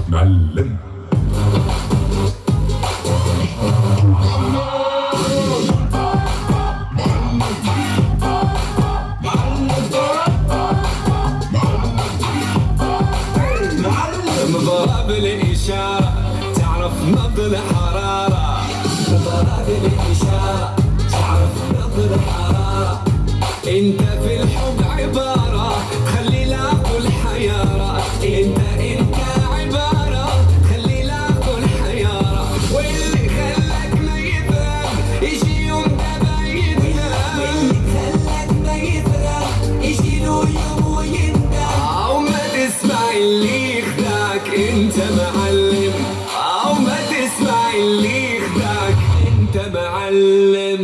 معلم ضرب الإشارة تعرف نبض الحرارة ضرب الإشارة تعرف نبض الحرارة انت في الحب عبارة خلي العقل حيارة انت عبارة انت معلم او ما تسمع اللي يخدعك انت معلم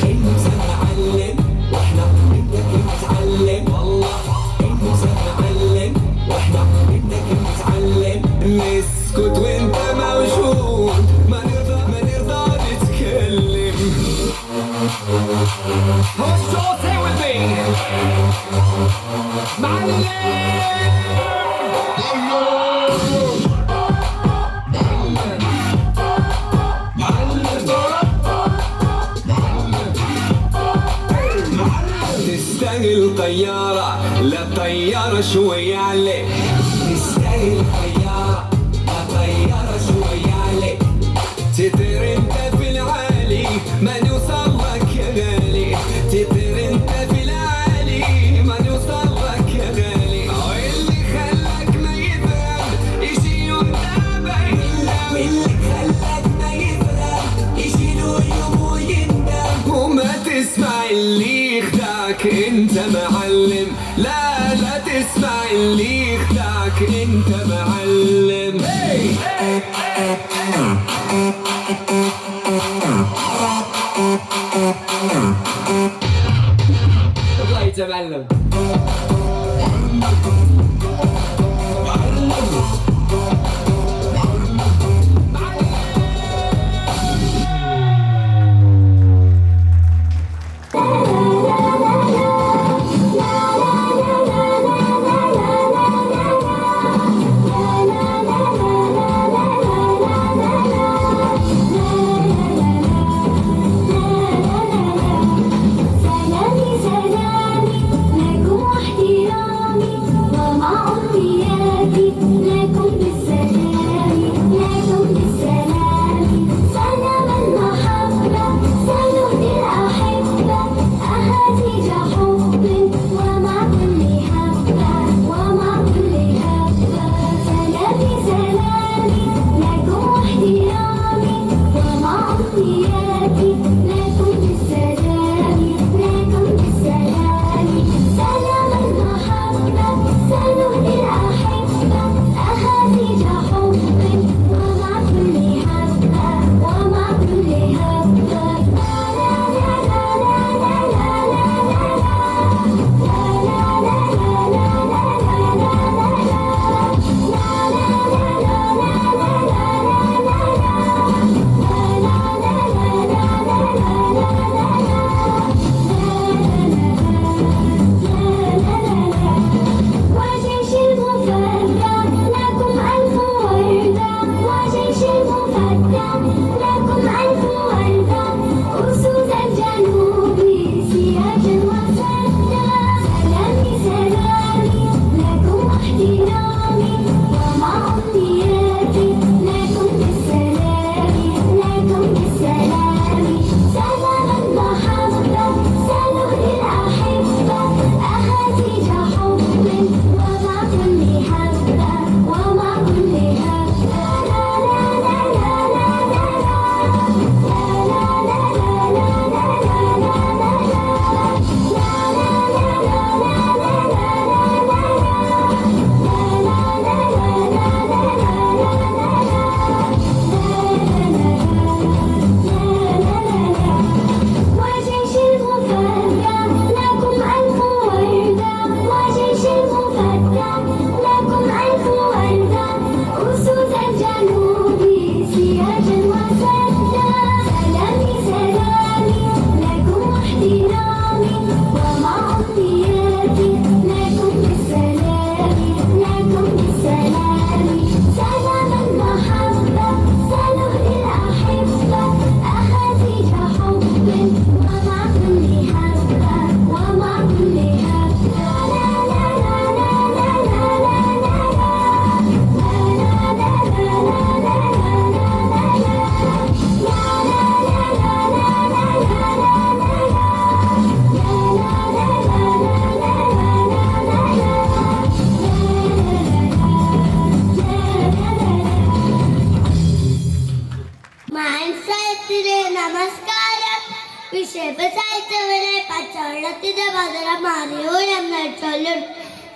انت معلم واحنا منك نتعلم والله انت معلم واحنا منك نتعلم نسكت وانت موجود ما نرضى نتكلم هو الصوت say with me معلم تستاهل طيارة لا طيارة شوي عليك تستاهل طيارة لا طيارة شوي عليك تطير انت في العالي ما نوصل لك يا غالي تطير انت في العالي ما نوصل لك يا غالي اللي خلاك ما يفهم يجي يوم تعبان اللي خلاك ما يفهم يجي له يوم ويندم وما تسمع اللي يخدعك انت معلم لا تسمع اللي يخدعك انت معلم الله يتعلم വിഷയസാഹിത്യവരെ പച്ചവെള്ളത്തിന്റെ പകരം അറിയൂ എന്ന് ചൊല്ലും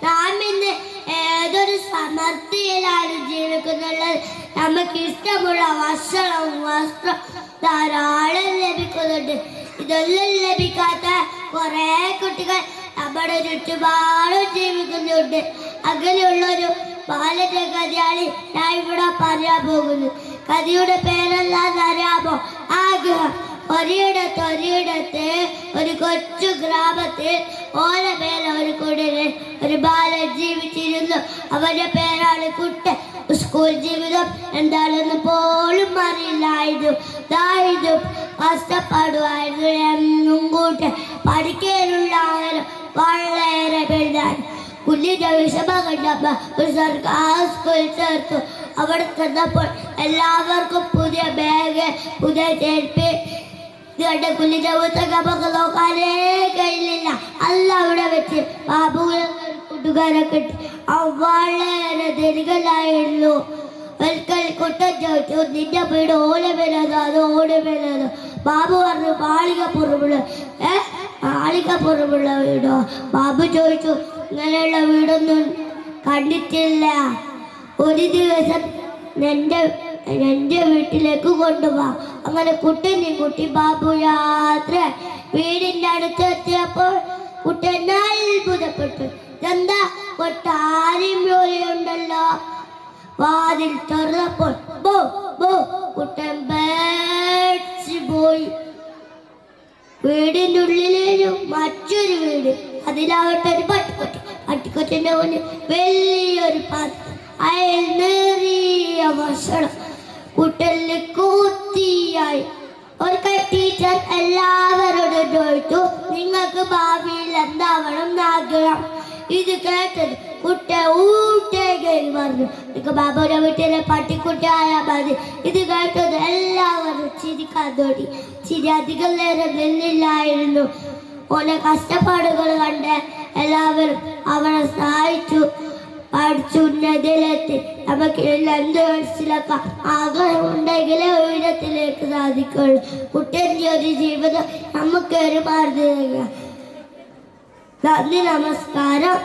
നാം ഇന്ന് ഏതൊരു സമൃദ്ധിയിലാണ് ജീവിക്കുന്നത്. കൊടുക്കുന്നുള്ളത്. നമുക്ക് ഇഷ്ടമുള്ള വസ്ത്രം ധാരാളം ലഭിക്കുന്നുണ്ട്. ഇതൊന്നും ലഭിക്കാത്ത കുറേ കുട്ടികൾ നമ്മുടെ ചുറ്റുപാടും ജീവിക്കുന്നുണ്ട്. അങ്ങനെയുള്ളൊരു ബാലന്റെ കഥയാണ് ഞാൻ ഇവിടെ പറയാൻ പോകുന്നത്. കഥയുടെ പേരെന്താണെന്നറിയാമോ? ആഗ്രഹം. ഒരിടത്ത് ഒരു കൊച്ചു ഗ്രാമത്തിൽ ഓലമേല ഒരു കുടിലിൽ ഒരു ബാലൻ ജീവിച്ചിരുന്നു. അവന്റെ പേരാണ് കുട്ടൻ. സ്കൂൾ ജീവിതം എന്താണെന്ന് പോലും അറിയില്ലായിരുന്നു. ദാരിദ്ര്യം കഷ്ടപ്പാടുമായിരുന്നു. എന്നും കൂട്ട് പഠിക്കാനുള്ള ആഹാരം വളരെ വലുതാണ്. കുഞ്ഞിന്റെ വിഷമം കണ്ടപ്പോൾ ഒരു സർക്കാർ സ്കൂളിൽ ചേർത്തു. അവിടെ ചെന്നപ്പോൾ എല്ലാവർക്കും പുതിയ ബാഗ്, പുതിയ ചെരുപ്പ്. ഇതുകൊണ്ട് കുഞ്ഞിന്റെ പുസ്തകമൊക്കെ നോക്കാനേ കഴിയില്ല. അല്ല അവിടെ വെച്ച് ബാബുവിനെ കൂട്ടുകാരൊക്കെ വളരെ ദരികലായിരുന്നു. ഒരിക്കൽ കുട്ടൻ ചോദിച്ചു, നിന്റെ വീട് ഓലമേലതോ അതോ ഓടുമേലതോ? ബാബു പറഞ്ഞു, മാളികപ്പുറമുള്ള വീടോ? ബാബു ചോദിച്ചു, ഇങ്ങനെയുള്ള വീടൊന്നും കണ്ടിട്ടില്ല. ഒരു ദിവസം എൻ്റെ വീട്ടിലേക്ക് കൊണ്ടുപോവാ. അങ്ങനെ കുട്ടനെയും കുട്ടി ബാബു യാത്ര. വീടിൻ്റെ അടുത്ത് എത്തിയപ്പോൾ കുട്ടൻ അത്ഭുതപ്പെട്ടു. എന്താ കൊട്ടാരം ജോലിയുണ്ടല്ലോ. വാതിൽ തുറന്നപ്പോൾ കുട്ടൻ പേടിച്ചു പോയി. വീടിൻ്റെ ഉള്ളിലേനു മറ്റൊരു വീട്. അതിലാവട്ടെ ഒരു പട്ടിക്കൊറ്റിൻ്റെ മുന്നിൽ വലിയൊരു പാത്രം, അയൽ നേറിയ ഭക്ഷണം. കുട്ടലിന് കൂത്തിയായി. ഒരു ടീച്ചർ എല്ലാവരോടും ചോദിച്ചു, നിങ്ങൾക്ക് ഭാവിയിൽ എന്താവണം എന്നാഗ്രഹം? ഇത് കേട്ടത് കുട്ട ഊട്ടേകേറി പറഞ്ഞു, എനിക്ക് ബാബുവിന്റെ വീട്ടിലെ പട്ടിക്കുട്ടിയായാൽ മതി. ഇത് കേട്ടത് എല്ലാവരും ചിരിക്കാൻ തുടങ്ങി. ചിരി അധികം നേരം നിന്നില്ലായിരുന്നു. ഓനെ കഷ്ടപ്പാടുകൾ കണ്ട് എല്ലാവരും അവനെ സഹായിച്ചു. പഠിച്ചുന്നതിലെത്തി. നമുക്ക് എന്ത് മനസ്സിലാക്കാം? ആഗ്രഹമുണ്ടെങ്കിലേ ഉയരത്തിലേക്ക് സാധിക്കുള്ളൂ. കുട്ടിൻ്റെ ഒരു ജീവിതം നമുക്ക് ഒരു മാർഗം. നന്ദി, നമസ്കാരം.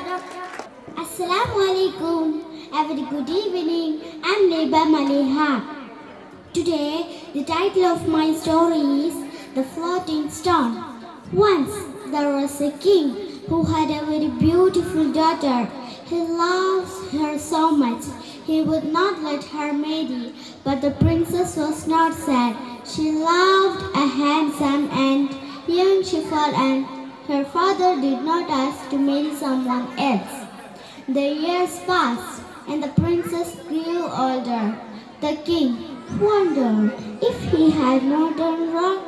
Assalamu alaikum. A very good evening. I'm Neba Maliha. Today, the title of my story is The Floating Stone. Once there was a king who had a very beautiful daughter. He loves her so much. He would not let her marry, but the princess was not sad. She loved a handsome and young shepherd, and her father did not ask to marry someone else. The years passed, and the princess grew older. The king wondered if he had not done wrong.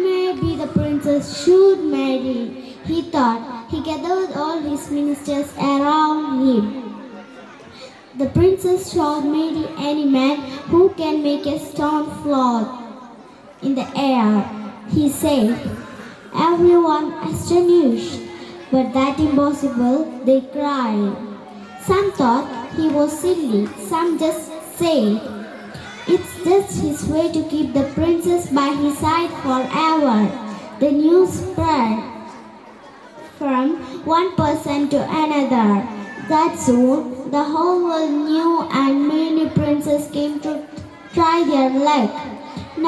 Maybe the princess should marry, he thought. He gathered all his ministers around him. The princess shall marry any man who can make a stone float in the air, he said. Everyone astonished, but that impossible, they cried. Some thought he was silly, some just said, it's just his way to keep the princess by his side forever. The news spread from one person to another. That soon the whole world knew, and many princes came to try their luck.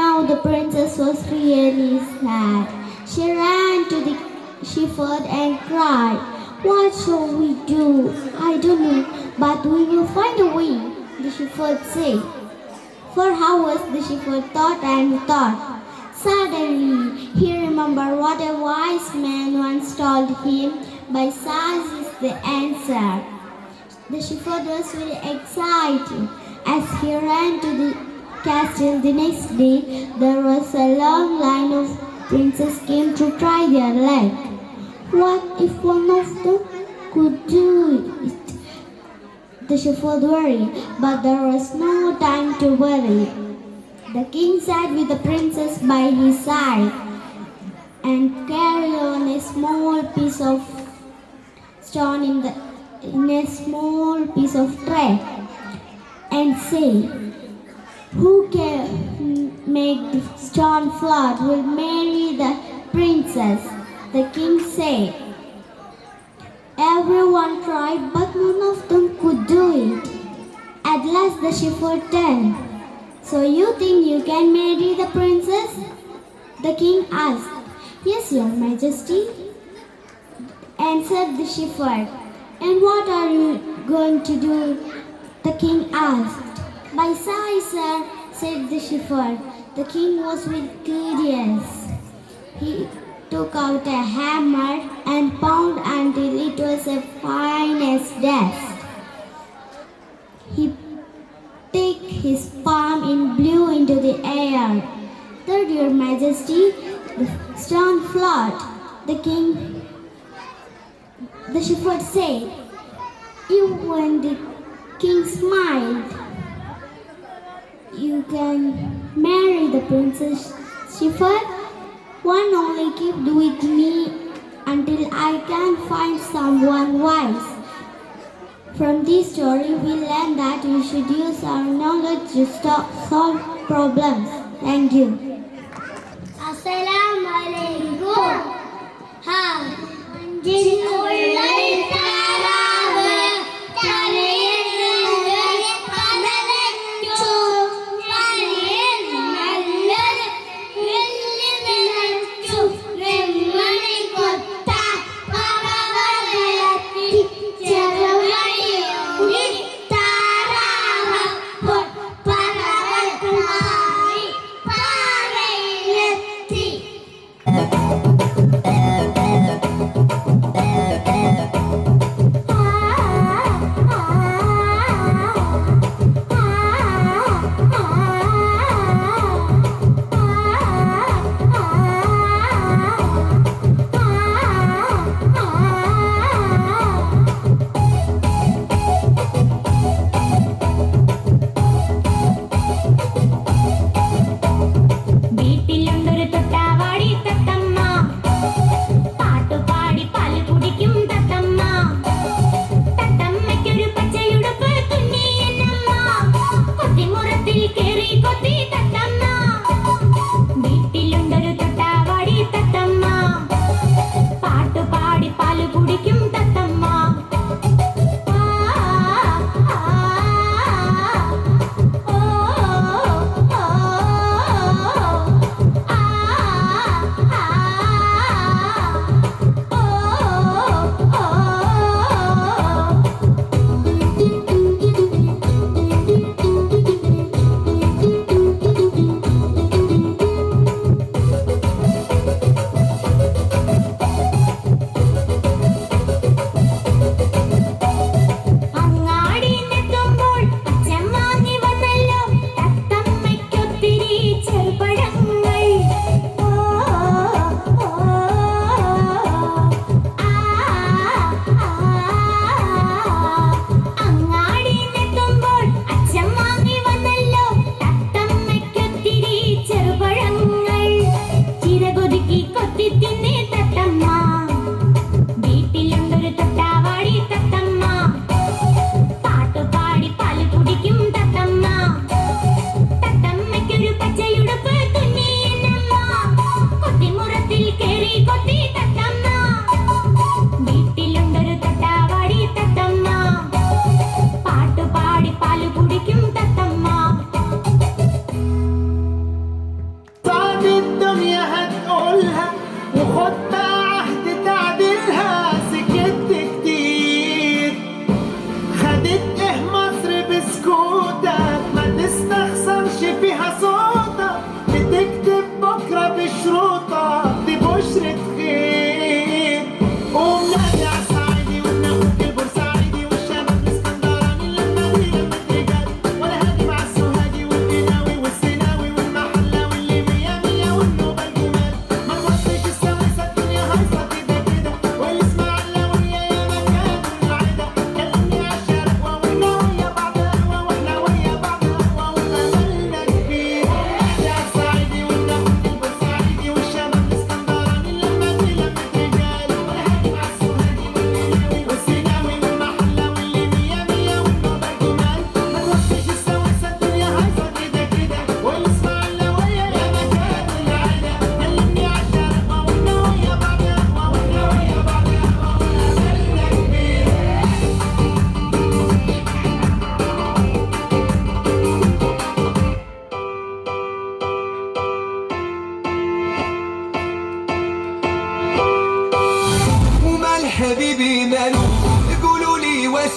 Now the princess was really sad. She ran to the shepherd and cried, what shall we do? I don't know, but we will find a way, the shepherd said. For hours the shepherd thought and thought. Suddenly he remembered what a wise man once told him, by size is the answer. The shepherd was very excited. As he ran to the castle the next day, there was a long line of princes came to try their luck. What if one of them could do it? The shepherd worried, but there was no time to worry. The king sat with the princess by his side and carried on a small piece of stone in a small piece of tray and said, who can make the stone float will marry the princess. The king said, everyone tried, but none of them could do it. At last the shepherd turned. So you think you can marry the princess? The king asked. Yes, your majesty, answered the shepherd. And what are you going to do? The king asked. My sire, sir, said the shepherd. The king was very curious. He took out a hammer and pounded until it was as fine as dust. He took his palm and blew into the air. Third, your majesty, the stone float. The shepherd said. When the king smiled, you can marry the princess shepherd. One only keep with me until I can find someone wise. From this story, we learn that we should use our knowledge to solve problems. Thank you. Assalamu alaikum.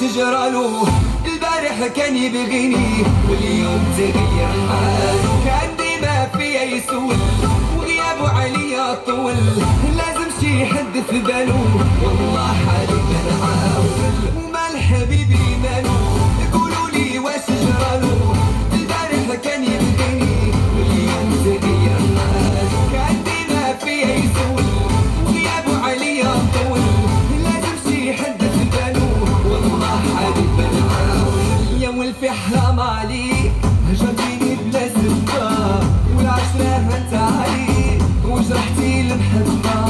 جراله البارح كان يبغيني واليوم تغير حاله كان ديما فيا يسول وغيابه عليا طول لازم شي حد في باله والله حالي بنعاول ومال حبيبي مالو قولوا لي واش جراله البارح كان يبغيني واليوم تغير حاله كان ديما فيا يسول وغيابه عليا طول لازم شي حد في باله والله حالي بنعاول يا ولفي حرام عليك هجرتيني بلا سبة والعشرة هنت عليك وجرحتي المحبة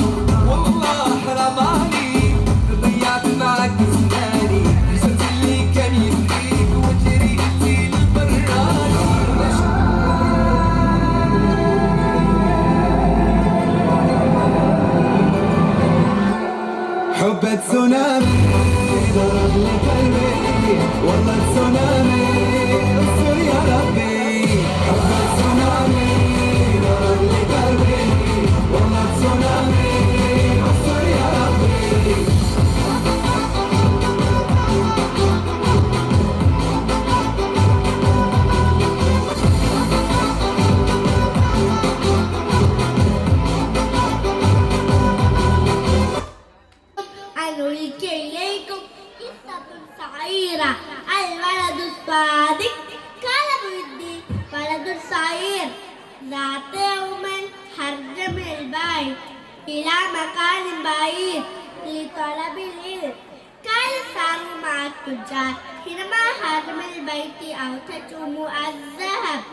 والله حرام عليك ضيعت معاك زماني هجرت اللي كان يبكيك وجريتي للبراني حب تسونامي ضرب لي قلبي والله تسونامي استر يا ربي حب تسونامي ضرب لي قلبي والله تسونامي استر يا ربي أنريك إليكم قصة صغيرة الولد الصادق قال ودي ولد صغير ذات يوم خرج من البيت إلى مكان بعيد لطلب العلم كان ساروا مع التجار حينما خرج من البيت أوتته الذهب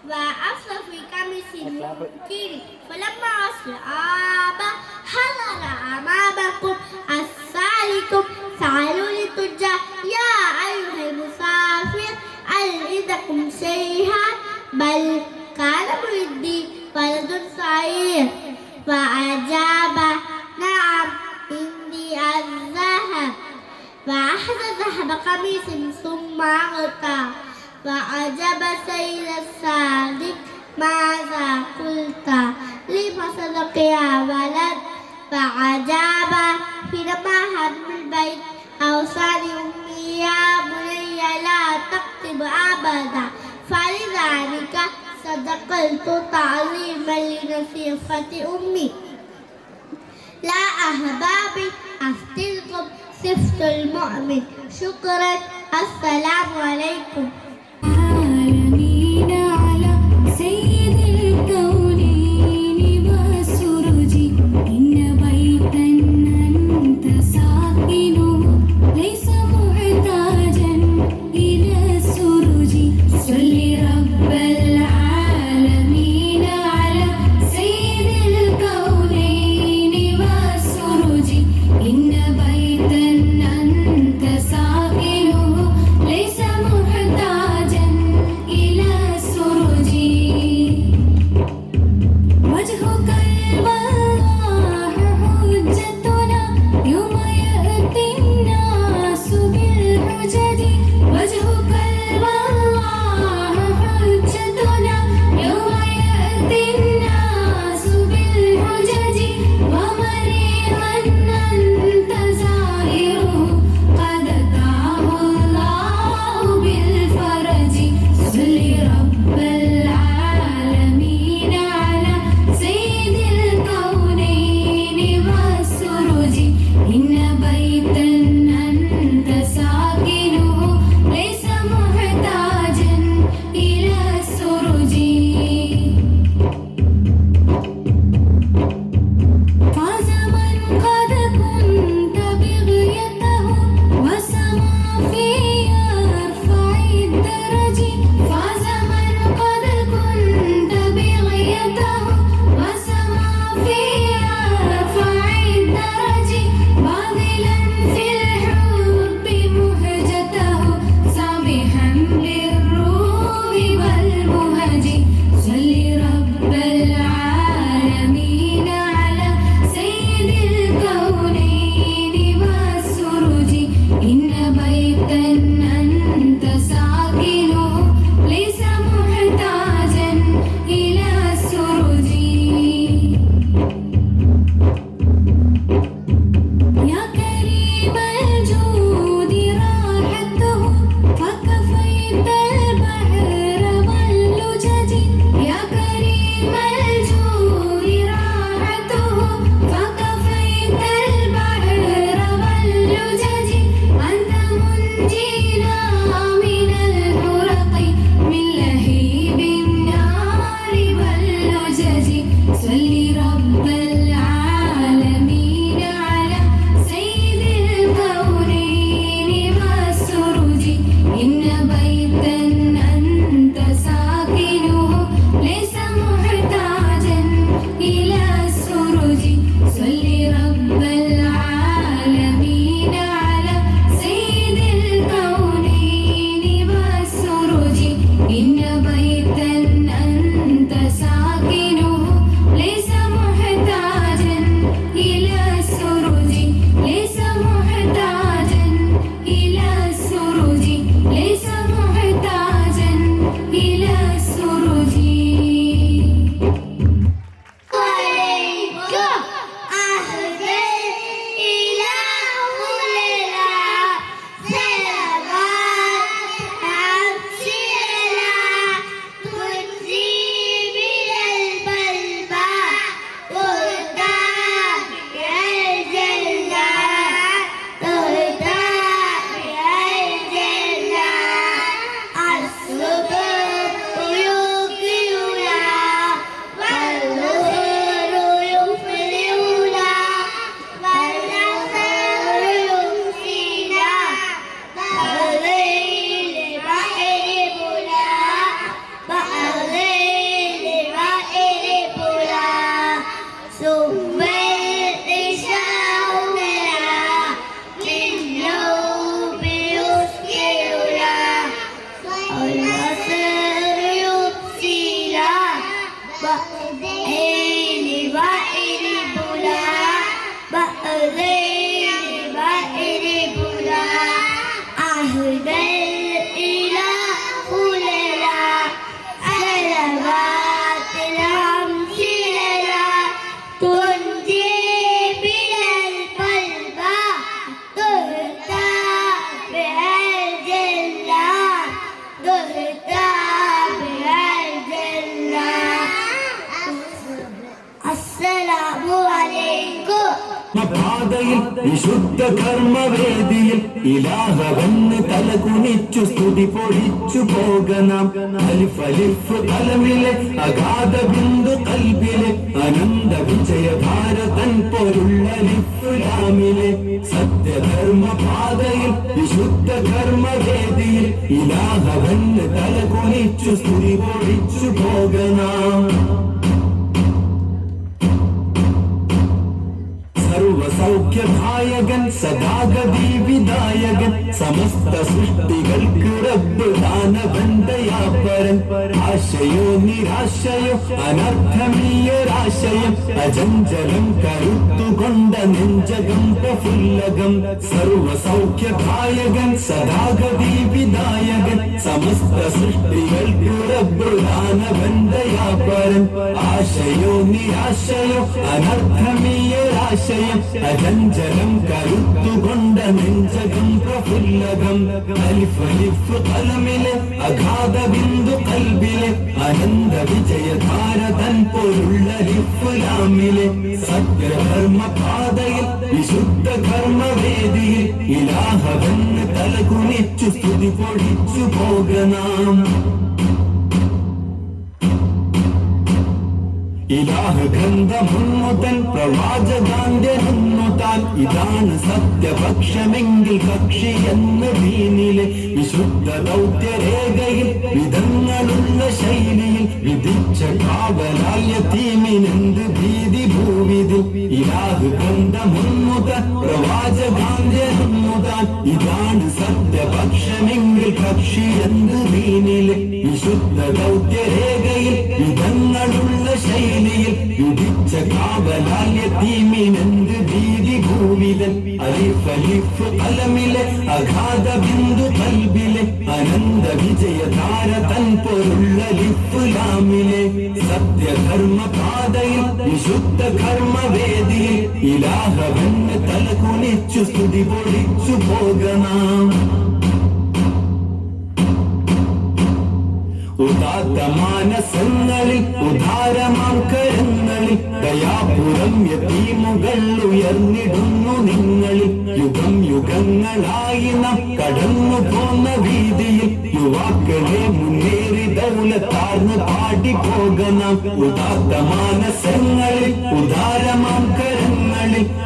وأفسد في قميص المنكر فلما وصل حضر أمامكم السالك سألوا للتجار يا أيها المسافر هل عندكم شيئا بل كان ودي ولد صغير فأجاب نعم عندي الذهب فأخذ ذهب قميص ثم أغطى فأجاب سيد الصادق ماذا قلت لم صدق يا ولد فأجاب حينما هدم البيت أوصاني أمي يا بني لا تكتب أبدا فلذلك صدقت تعظيما لنصيحة أمي لا أحبابي أفتلكم صفة المؤمن شكرا السلام عليكم العالمين على سيد الكونين والسرج إن بيتا أنت ساكنه ليس محتاجا إلى السرج صل رب العالمين على سيد الكونين والسرج إن بيتا أنت ساكنه ليس محتاجا إن بيتا أنت ساكنه ليس محتاجا إلى السروج ليس محتاجا إلى السروج ليس محتاجا إلى السروج പാതയിൽ വിശുദ്ധ കർമ്മവേദിയിൽ ഇലാഹവന് തലകുനിച്ചു സ്തുതി പൊഴിച്ചു പോകനാം അലിഫ് അലിഫ് കലമിലെ അഗാധ ബിന്ദു കൽബിലെ അനന്ത വിജയഭാരതൻ പൊരുള്ള ലിഫുലാമിലെ സത്യധർമ്മ പാതയിൽ വിശുദ്ധ കർമ്മവേദിയിൽ ഇലാഹവന് തലകുനിച്ചു സ്തുതി പൊഴിച്ചു പോകനാം സർവസൗഖ്യദായകൻ സദാഗതി വിദായകൻ സമസ്ത സൃഷ്ടികൾക്ക് റബ്ബ് ദാനവന്തയാപരൻ ആശയോ നിരാശയോ അനർത്ഥമീയൊരാശയം അജഞ്ചലം കരുത്തുകൊണ്ട നെഞ്ചകം പ്രഫുല്ലകം സർവസൗഖ്യദായകൻ സദാഗതി വിദായകൻ സമസ്ത സൃഷ്ടികൾക്ക് റബ്ബ് ദാനവന്തയാപരൻ ആശയോ നിരാശയോ അനർത്ഥമീയൊരാശയം അജഞ്ചലം കരുത്തുകൊണ്ട നെഞ്ചകം പ്രഫുല്ലകം അലിഫ് അലിഫ് കലമിലെ അഗാധ ബിന്ദു കൽബിലെ അനന്ത വിജയധാരതൻ പൊരുള്ള ലിഫുലാമിലെ സത്യധർമ്മ പാതയിൽ വിശുദ്ധ കർമ്മവേദിയിൽ ഇലാഹവന് തലകുനിച്ചു സ്തുതി പൊഴിച്ചു പോകനാം ഇലാഹ ഗ്രന്ഥമുന്നുതൻ പ്രവാചകാന്ത്യനുത്താൻ ഇതാണ് സത്യപക്ഷമെങ്കിൽ കക്ഷി എന്ന ദീനിലെ വിശുദ്ധ ദൗത്യരേഖയിൽ വിധങ്ങളുള്ള ശൈലിയിൽ വിധിച്ച കാവലായ തീമിനെന്ത് ഭീതി ഭൂവിതിൽ ഇലാഹ ഗ്രന്ഥമുന്നുതൻ പ്രവാചകാന്ത്യനുത്താൻ ഇതാണ് സത്യപക്ഷമെങ്കിൽ കക്ഷി എന്ന ദീനിലെ വിശുദ്ധ ദൗത്യരേഖയിൽ വിധങ്ങളുള്ള ശൈലിയിൽ വിധിച്ച കാവലായ തീമിനെന്ത് ഭീതി ഭൂവിതൻ അലിഫ് അലിഫ് കലമിലെ അഗാധ ബിന്ദു കൽബിലെ അനന്ത വിജയധാരതൻ പൊരുള്ള ലിഫുലാമിലെ സത്യധർമ്മ പാതയിൽ വിശുദ്ധ കർമ്മവേദിയിൽ ഇലാഹവന് തലകുനിച്ചു സ്തുതി പൊഴിച്ചു പോകനാം ഉദാത്ത മാനസങ്ങളിൽ ഉദാരമാം കരങ്ങളിൽ ദയാപുരം യതീമുകൾ ഉയർന്നിടുന്നു നിങ്ങളിൽ യുഗം യുഗങ്ങളായി നാം കടന്നു പോന്ന വീതിയിൽ യുവാക്കളെ മുന്നേറി ദൗലത്താർന്ന് പാടി പോകണം ഉദാത്ത മാനസങ്ങളിൽ ഉദാരമാം കരങ്ങളിൽ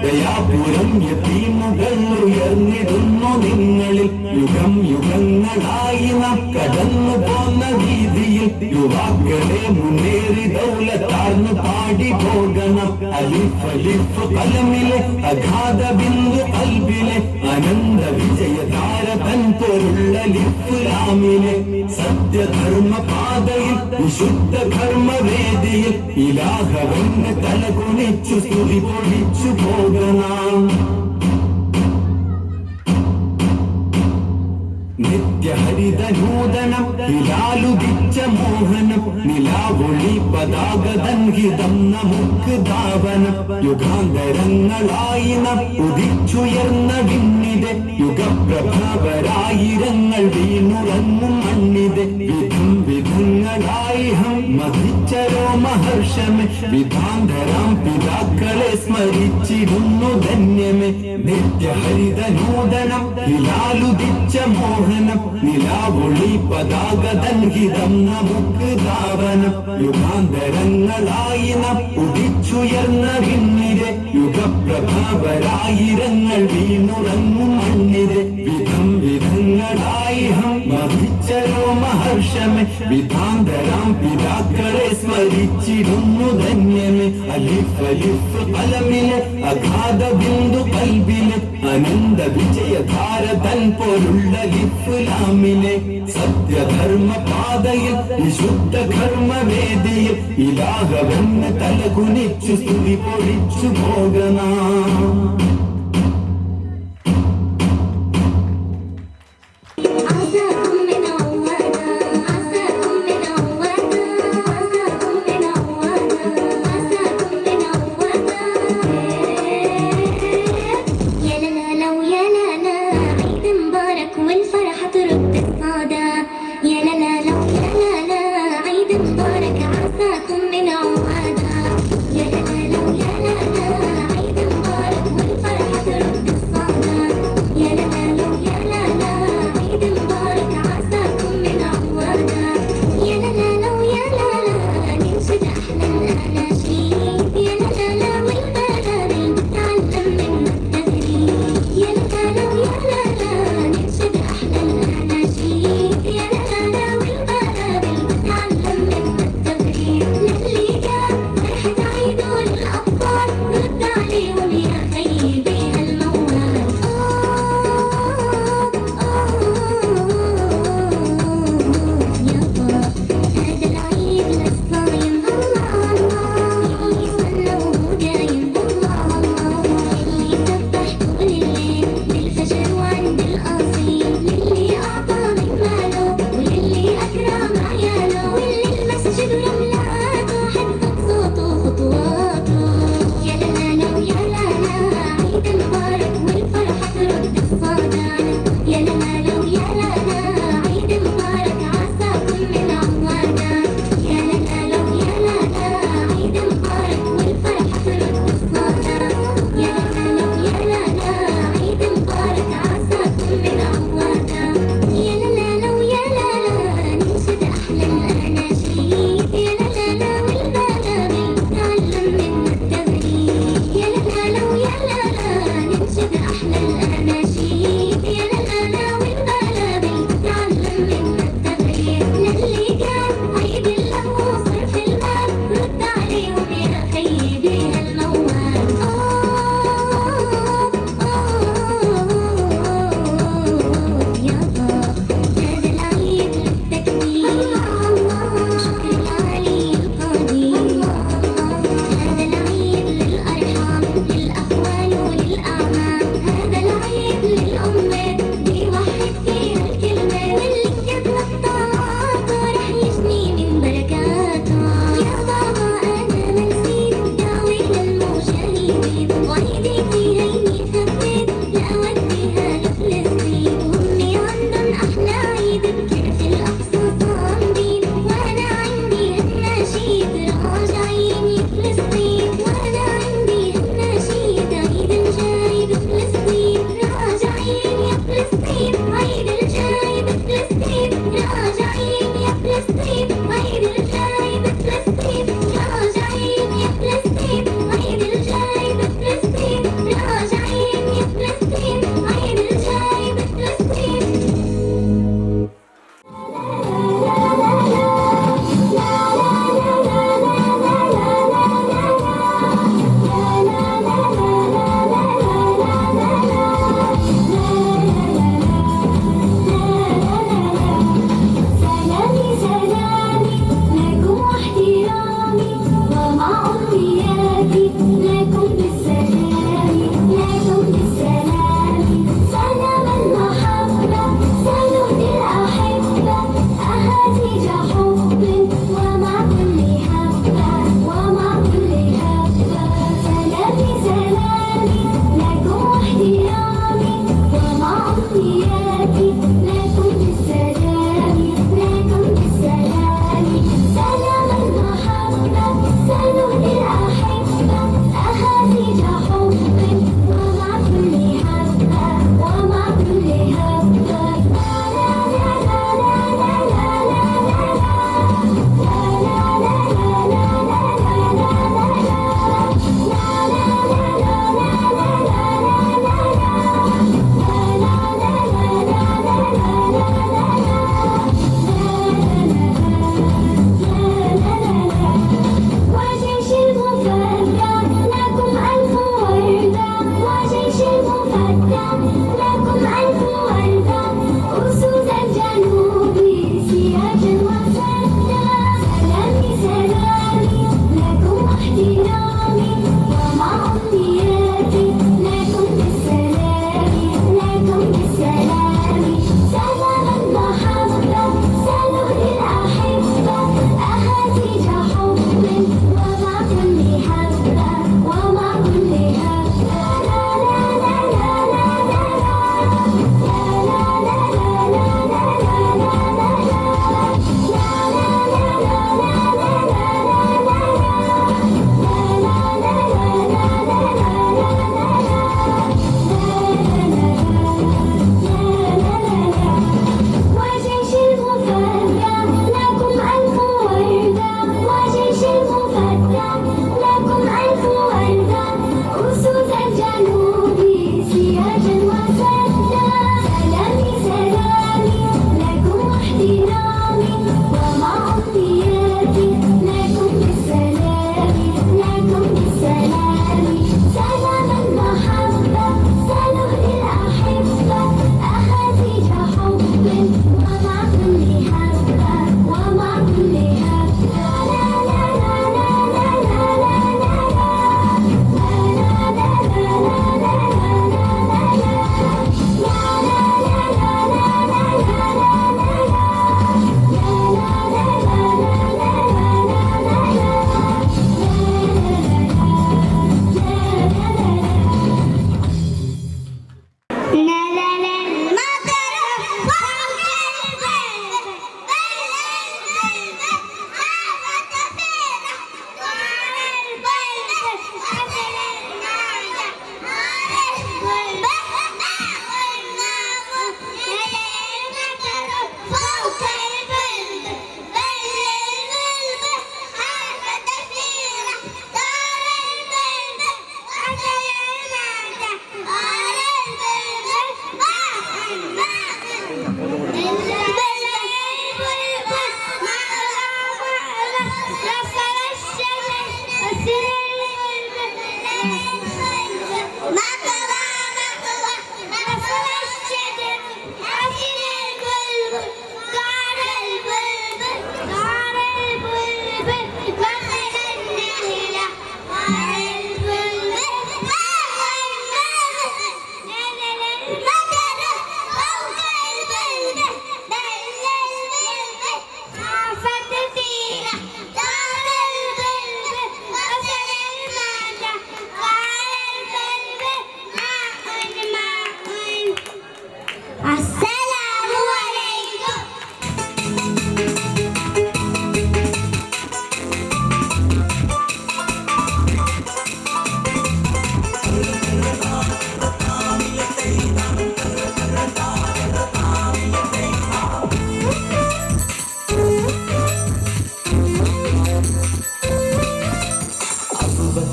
ദയാപുരം യതീമുകൾ ഉയർന്നിടുന്നു നിങ്ങളിൽ യുഗം യുഗങ്ങളായി നാം കടന്നു പോന്ന വീതിയിൽ യുവാക്കളെ മുന്നേറി ദൗലത്താർന്നു പാടി പോകണം. അലിഫ് അലിഫ് കലമിലെ അഗാധ ബിന്ദു കൽബിലെ അനന്ത വിജയധാര തൻ പോലുള്ള ഇസ്ലാമിലെ സത്യധർമ്മ പാതയിൽ വിശുദ്ധ കർമ്മവേദിയിൽ ഇലാഹവന് തലകുണിച്ചു സ്തുതി പൊഴിച്ചു പോകണം. നിത്യഹരിത നൂതനം ഹിലാലുദിച്ച മോഹനം നിലാവൊളി പതാകതൻഹിതം നമുക്ക് ധാവനം. യുഗാന്തരങ്ങളായി നാം ഉദിച്ചുയർന്ന വിണ്ണിതെ യുഗപ്രഭാവരായിരങ്ങൾ വീണുറങ്ങും മണ്ണിതെ. വിധം വിധങ്ങളായി ഹം മതിച്ചരോ മഹർഷമേ വിധാന്തരാം പിതാക്കളെ സ്മരിച്ചിടുന്നു ധന്യമേ. നിത്യഹരിത നൂതനം ഹിലാലുദിച്ച മോഹനം നിലാവൊളി പതാകതൻഹിതം നമുക്ക് ധാവനം. യുഗാന്തരങ്ങളായി നാം ഉദിച്ചുയർന്ന വിണ്ണിരെ യുഗപ്രഭാവരായിരങ്ങൾ വീണുറങ്ങും മണ്ണിരെ. വിധം വിധങ്ങളായി ഹം മതിച്ചരോ മഹർഷമേ വിധാന്തരാം പിതാക്കളെ സ്മരിച്ചിടുന്നു ധന്യമേ. അലിഫ് അലിഫ് കലമിലെ അഗാധ ബിന്ദു കൽബിലെ അനന്ത വിജയധാര തൻ പോലുള്ള ഇസ്ലാമിലെ സത്യധർമ്മ പാതയിൽ വിശുദ്ധ കർമ്മവേദിയിൽ ഇലാഹവന് തലകുനിച്ചു സ്തുതി പൊഴിച്ചു പോകണം. عيد مبارك والفرح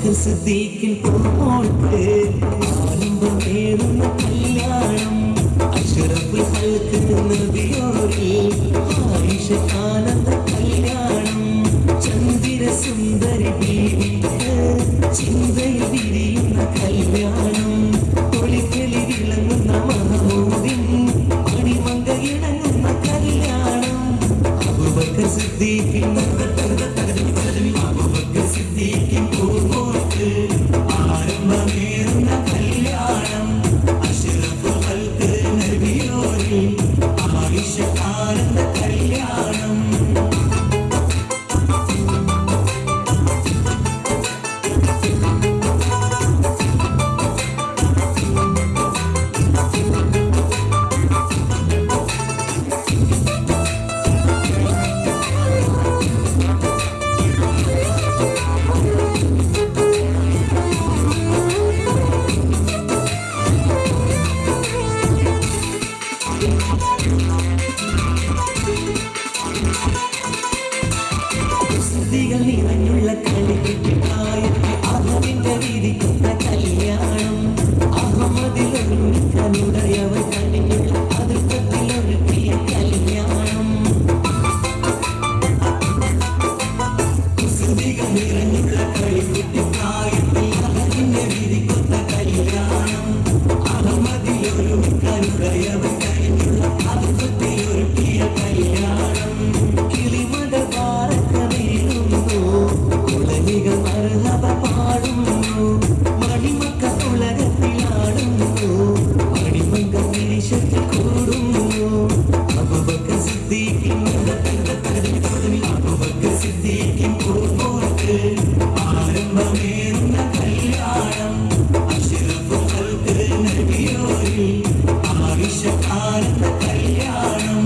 അബൂബക്കർ സിദ്ദീഖിൻ പൂമോൾക്ക് ആരംഭമേറുന്ന കല്യാണം അഷ്റഫുൽ ഖൽഖ് നബിയോരിൽ ആയിഷ ആനന്ദ കല്യാണം ചന്ദ്ര സുന്ദരി ബീവിക്ക് ചിന്തയിൽ വിരിയുന്ന കല്യാണം തൊളിക്കലി വിളങ്ങുന്ന മഹമൂദിൻ അടിമങ്ക ഇണങ്ങുന്ന കല്യാണം അബൂബക്കർ സിദ്ദീഖിൻ അബൂബക്കർ സിദ്ദീഖിൻ പൂമോൾക്ക് ആരംഭമേറുന്ന കല്യാണം അഷ്റഫുൽ ഖൽഖ് നബിയോരിൽ ആയിഷ ആനന്ദ കല്യാണം നിറഞ്ഞുള്ള കളിക്കായത്തിൽ അഹമ്മദിന്റെ വിരിക്കുന്ന കല്യാണം അഹമ്മദിലൊരുക്കാനുടയവർ കണ്ണിനുള്ള അതിർപ്പത്തിലൊരുക്കിയ കല്യാണം കുസൃതികൾ നിറഞ്ഞുള്ള കളിക്കായത്തിൽ അഹമ്മദിന്റെ വിരിക്കുന്ന കല്യാണം അഹമ്മദിലൊരുക്കാനുടയവർ കണ്ണിനുള്ള അതിർപ്പത്തിലൊരുക്കിയ കല്യാണം കിളിമട ഉലകികൾ മർഹബ പാടുന്നു മണിമക്ക ഉലകത്തിലാടുന്നു മണിമങ്ക നിരീക്ഷത്തിൽ കൂടുന്നു അബൂബക്കർ സിദ്ദീഖിൻ അബൂബക്കർ സിദ്ദീഖിൻ പൂമോൾക്ക് ആരംഭമേറുന്ന കല്യാണം അഷ്റഫുൽ ഖൽഖ് നബിയോരിൽ ആയിഷ ആനന്ദ കല്യാണം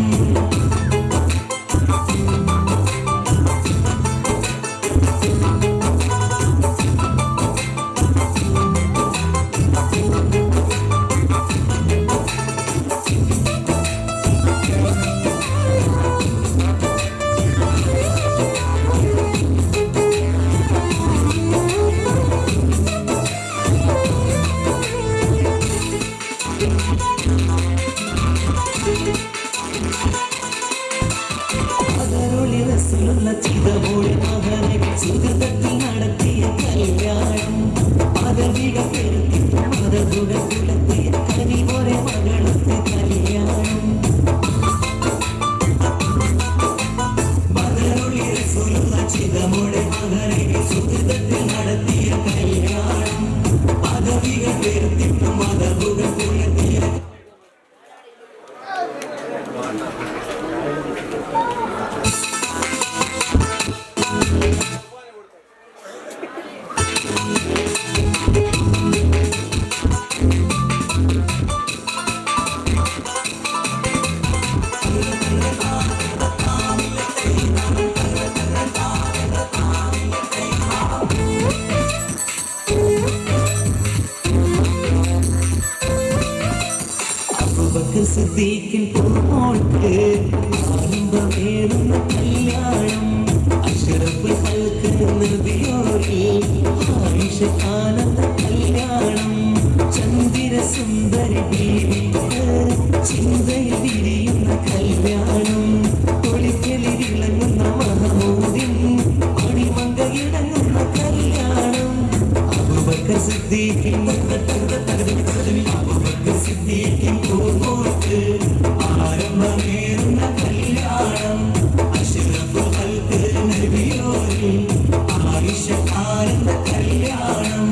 ചിതമോടെ മകനെ സുഹൃതത്തിൽ നടത്തിയ കല്യാണം പദവിക പെരുത്തി മതതുക കുലത്തിയ കനിവൊരെ മകളത്തെ കല്യാണം മകനൊളി റസൂലുള്ള ചിതമോടെ മകനെ സുഹൃതത്തിൽ നടത്തിയ കല്യാണം പദവിക പെരുത്തി മതതുക കുലത്തിയ സിദ്ദീഖിൻ പൂമോൾക്ക് ആനന്ദമേറുന്ന കല്യാണം അഷ്റഫുൽ ഖൽഖ് നബിയോരിൽ ആയിഷ ആനന്ദ കല്യാണം ചന്ദ്ര സുന്ദരി ബീവിക്ക് ചിന്തയിൽ വിരിയുന്ന കല്യാണം തൊളിക്കലി വിളങ്ങുന്ന മഹമൂദിൻ അടിമങ്ക ഇണങ്ങുന്ന കല്യാണം അബൂബക്കർ സിദ്ദീഖിൻ അബൂബക്കർ സിദ്ദീഖിൻ പൂമോൾക്ക് ആരംഭമേറുന്ന കല്യാണം അഷ്റഫുൽ ഖൽഖ് നബിയോരിൽ ആയിഷ ആനന്ദ കല്യാണം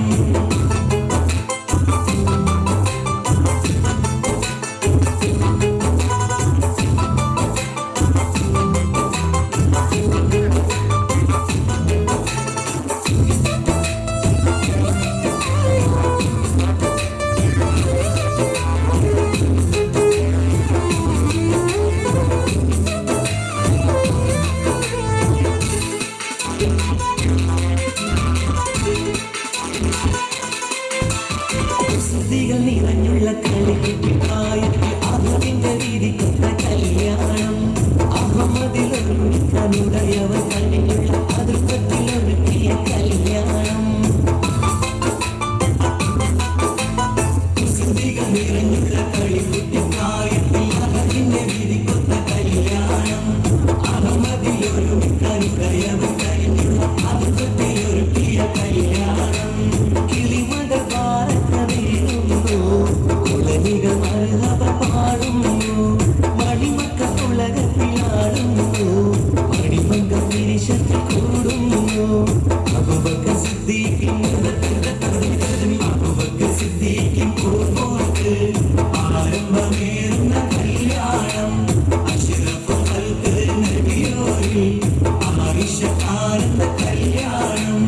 നിറഞ്ഞുള്ള കളിക്കായത്തിൽ അഹമ്മദിന്റെ വിരിക്കുന്ന കല്യാണം അഹമ്മദിലൊരുക്കാനുടയവർ കണ്ണിലുള്ള അതിർപ്പത്തിലൊരുക്കിയ കല്യാണം നബിയോരിൽ ആയിഷ ആനന്ദ കല്യാണം.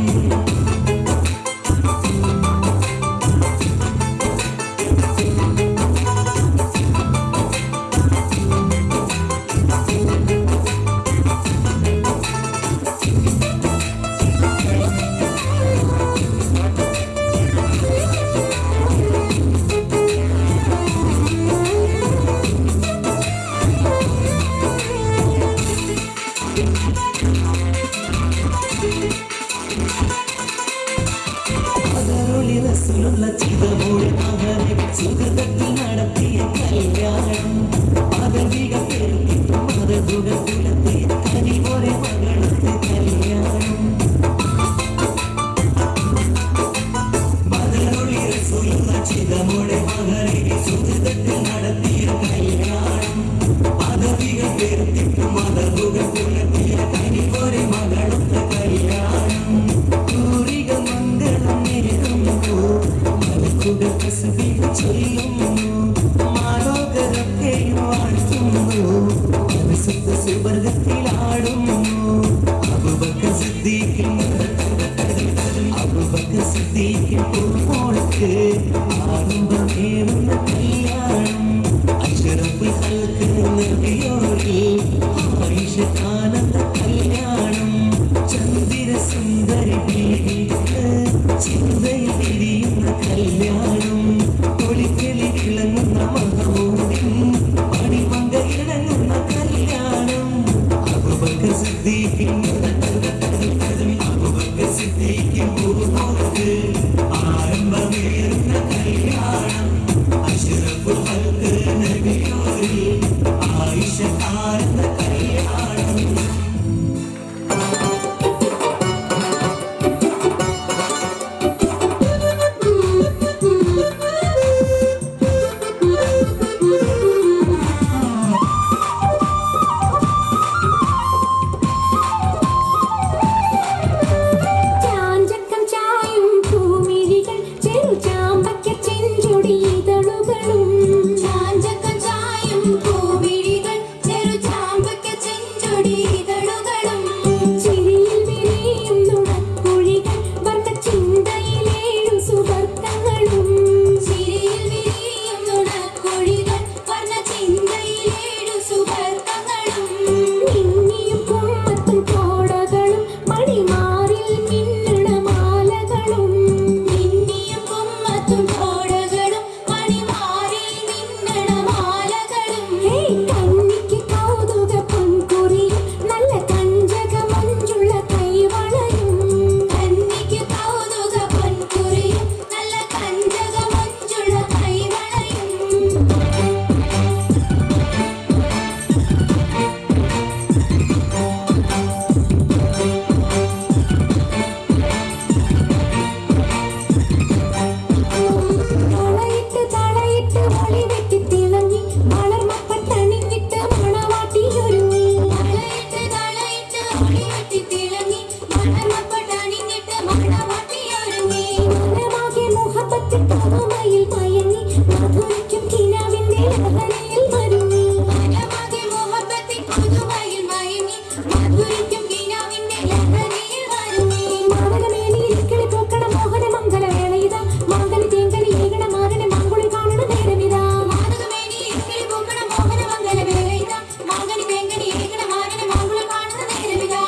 റസൂലുള്ള ചിതമോടെ മകനെ സുഹൃതത്തിൽ നടത്തിയ കല്യാണം. പദവിക പെരുത്തിട്ടും മതതുക കുലത്തെ കനിപോലെ മകളത്തെ കല്യാണം. ബദറുള്ളി റസൂലുള്ള ചിതമോടെ മകനെ സുഹൃതത്തിൽ നടത്തിയ കല്യാണം. പദവിക പെരുത്തിട്ടും മതതുക കുലത്തെ കനിപോലെ മകളത്തെ കല്യാണം. പൂരിക മംഗളം നേരുന്നു മലക്കുകൾ തസ്ബീഹ് ചൊല്ലുന്നു. മാലോകരൊക്കെയും വാഴ്ത്തുന്നു പരിശുദ്ധ സുവർഗത്തിലാടുന്നു. അബൂബക്കർ സിദ്ദീഖിൻ പൂമോൾക്ക് ആരംഭമേറുന്ന കല്യാണം. അഷ്റഫുൽ ഖൽഖ് നബിയോരിൽ ആയിഷ ആനന്ദ കല്യാണം. ചന്ദ്ര സുന്ദരി ബീവിക്ക് ചിന്തയിൽ വിരിയുന്ന കല്യാണം. ഒളിക്കലി ഇളങ്ങുന്ന മഹമൂദിൻ മണിമങ്ക ഇണങ്ങുന്ന കല്യാണം. അബൂബക്കർ സിദ്ദീഖിൻ പൂമോൾക്ക് ആരംഭമേറുന്ന കല്യാണം. അഷ്റഫുൽ ഖൽഖ് നബിയോരിൽ ആയിഷ ആനന്ദ കല്യാണം. ചാഞ്ചക്കം ചായും പൂമിഴികൾ ചെറു ചാമ്പക്ക ചെഞ്ചൊടിയിതളുകളും. ചാഞ്ചക്കം ചായും പൂമിഴികൾ ചെറു ചാമ്പക്ക ചെഞ്ചൊടിയിതളുകളും. ചിരിയിൽ വിരിയും നുണക്കുഴികൾ വർണ്ണ ചിന്തയിലേഴും സുവർത്തങ്ങളും. ചിരിയിൽ വിരിയും നുണക്കുഴികൾ വർണ്ണ ചിന്തയിലേഴും സുവർത്തങ്ങളും. മിന്നിയും കുമ്മത്തും കോടകളും മണിമാറിൽ മിന്നണ മാലകളും. മിന്നിയും കുമ്മത്തും കോടകളും മണിമാറിൽ മിന്നണ മാലകളും. കണ്ണിക്ക് കൗതുക പൊൻകുറിയും നല്ല കഞ്ചക മഞ്ചുള്ള കൈവളയും. കണ്ണിക്ക് കൗതുക പൊൻകുറിയും നല്ല കഞ്ചക മഞ്ചുള്ള കൈവളയും. തളയിട്ട് ഒളിവെട്ടി തിളങ്ങി വളർമപ്പട്ടണിഞ്ഞിട്ട് മണവാട്ടിയൊരുങ്ങി. തളയിട്ട് ഒളിവെട്ടി തിളങ്ങി വളർമപ്പട്ടണിഞ്ഞിട്ട് മണവാട്ടിയൊരുങ്ങി. മനമാകെ മുഹബത്തിൽ പുതുമയിൽ മയങ്ങി മധുരിക്കും കിനാവിന്റെ ലഹരിയിൽ മരുങ്ങി. മനമാകെ മുഹബത്തിൽ പുതുമയിൽ മയങ്ങി മധുരിക്കും കിനാവിന്റെ ലഹരിയിൽ മരുങ്ങി. മാതകമേനിയിൽ കിളി പൂക്കണ മോഹന മംഗല വേളയിതാ. മാങ്കലി തേങ്കലി ഏകണ മാരനെ മാങ്കുളിൽ കാണണ നേരമിതാ. മാതകമേനിയിൽ കിളി പൂക്കണ മോഹന മംഗല വേളയിതാ. മാങ്കലി തേങ്കലി ഏകണ മാരനെ മാങ്കുളിൽ കാണണ നേരമിതാ.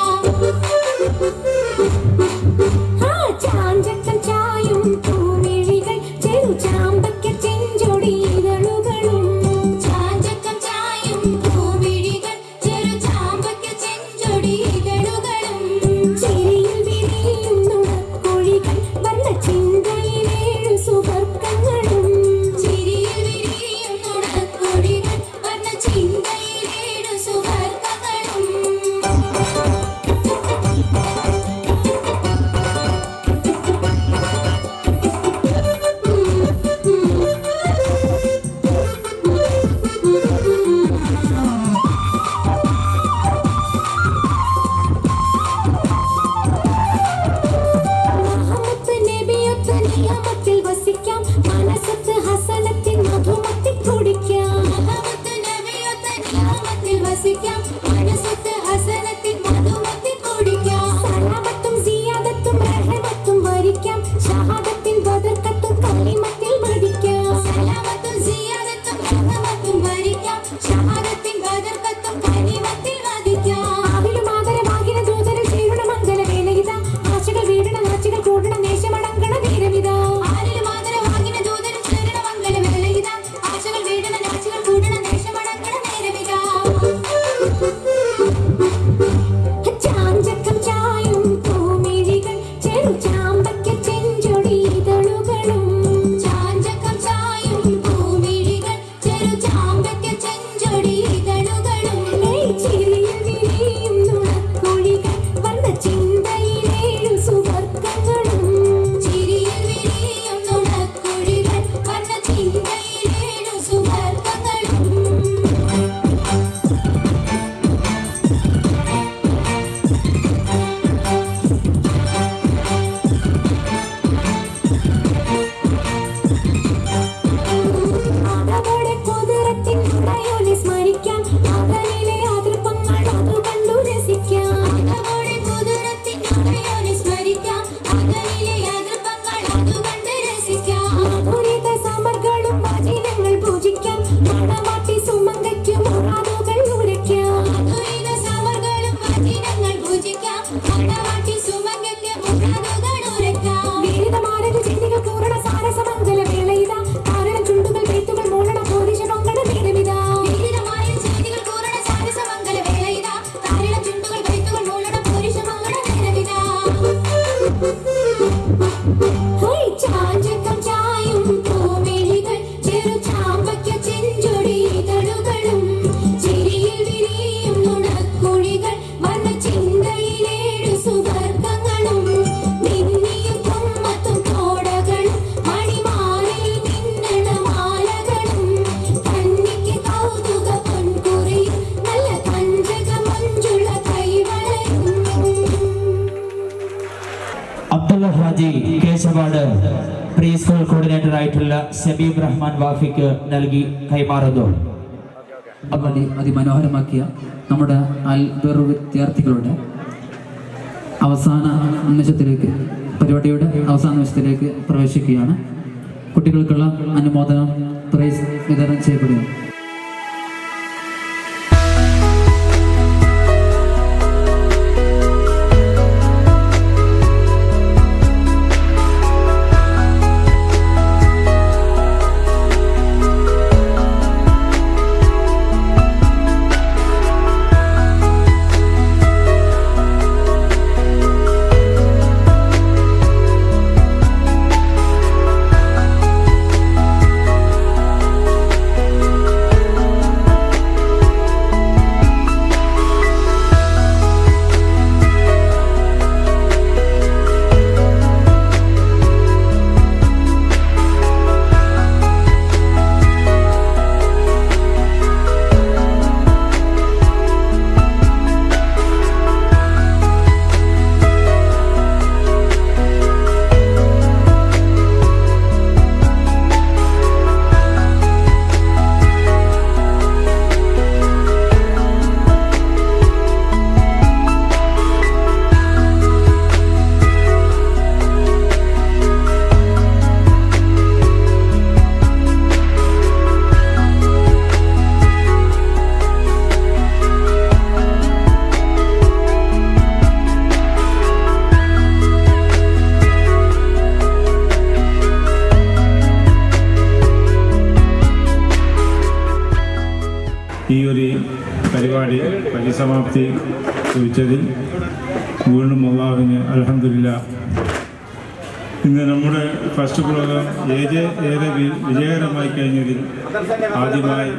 അവാർഡ് പ്രീ സ്കൂൾ കോർഡിനേറ്റർ ആയിട്ടുള്ള ഷബീബ് റഹ്മാൻ വാഫിക്ക് നൽകി കൈമാറുന്നു. അതിമനോഹരമാക്കിയ നമ്മുടെ അൽബിർ വിദ്യാർത്ഥികളുടെ അവസാന നിമിഷത്തിലേക്ക്, പരിപാടിയുടെ അവസാന നിമിഷത്തിലേക്ക് പ്രവേശിക്കുകയാണ്. കുട്ടികൾക്കുള്ള അനുമോദനം പ്രൈസ് വിതരണം ചെയ്യപ്പെടുന്നു. ഈ ഒരു പരിപാടി പരിസമാപ്തി കുറിച്ചതിൽ വീണ്ടും അല്ലാഹുവിന് അൽഹംദുലില്ലാഹ്. ഇന്ന് നമ്മുടെ ഫസ്റ്റ് പ്രോഗ്രാം ഏറെ വിജയകരമായി കഴിഞ്ഞതിൽ ആദ്യമായി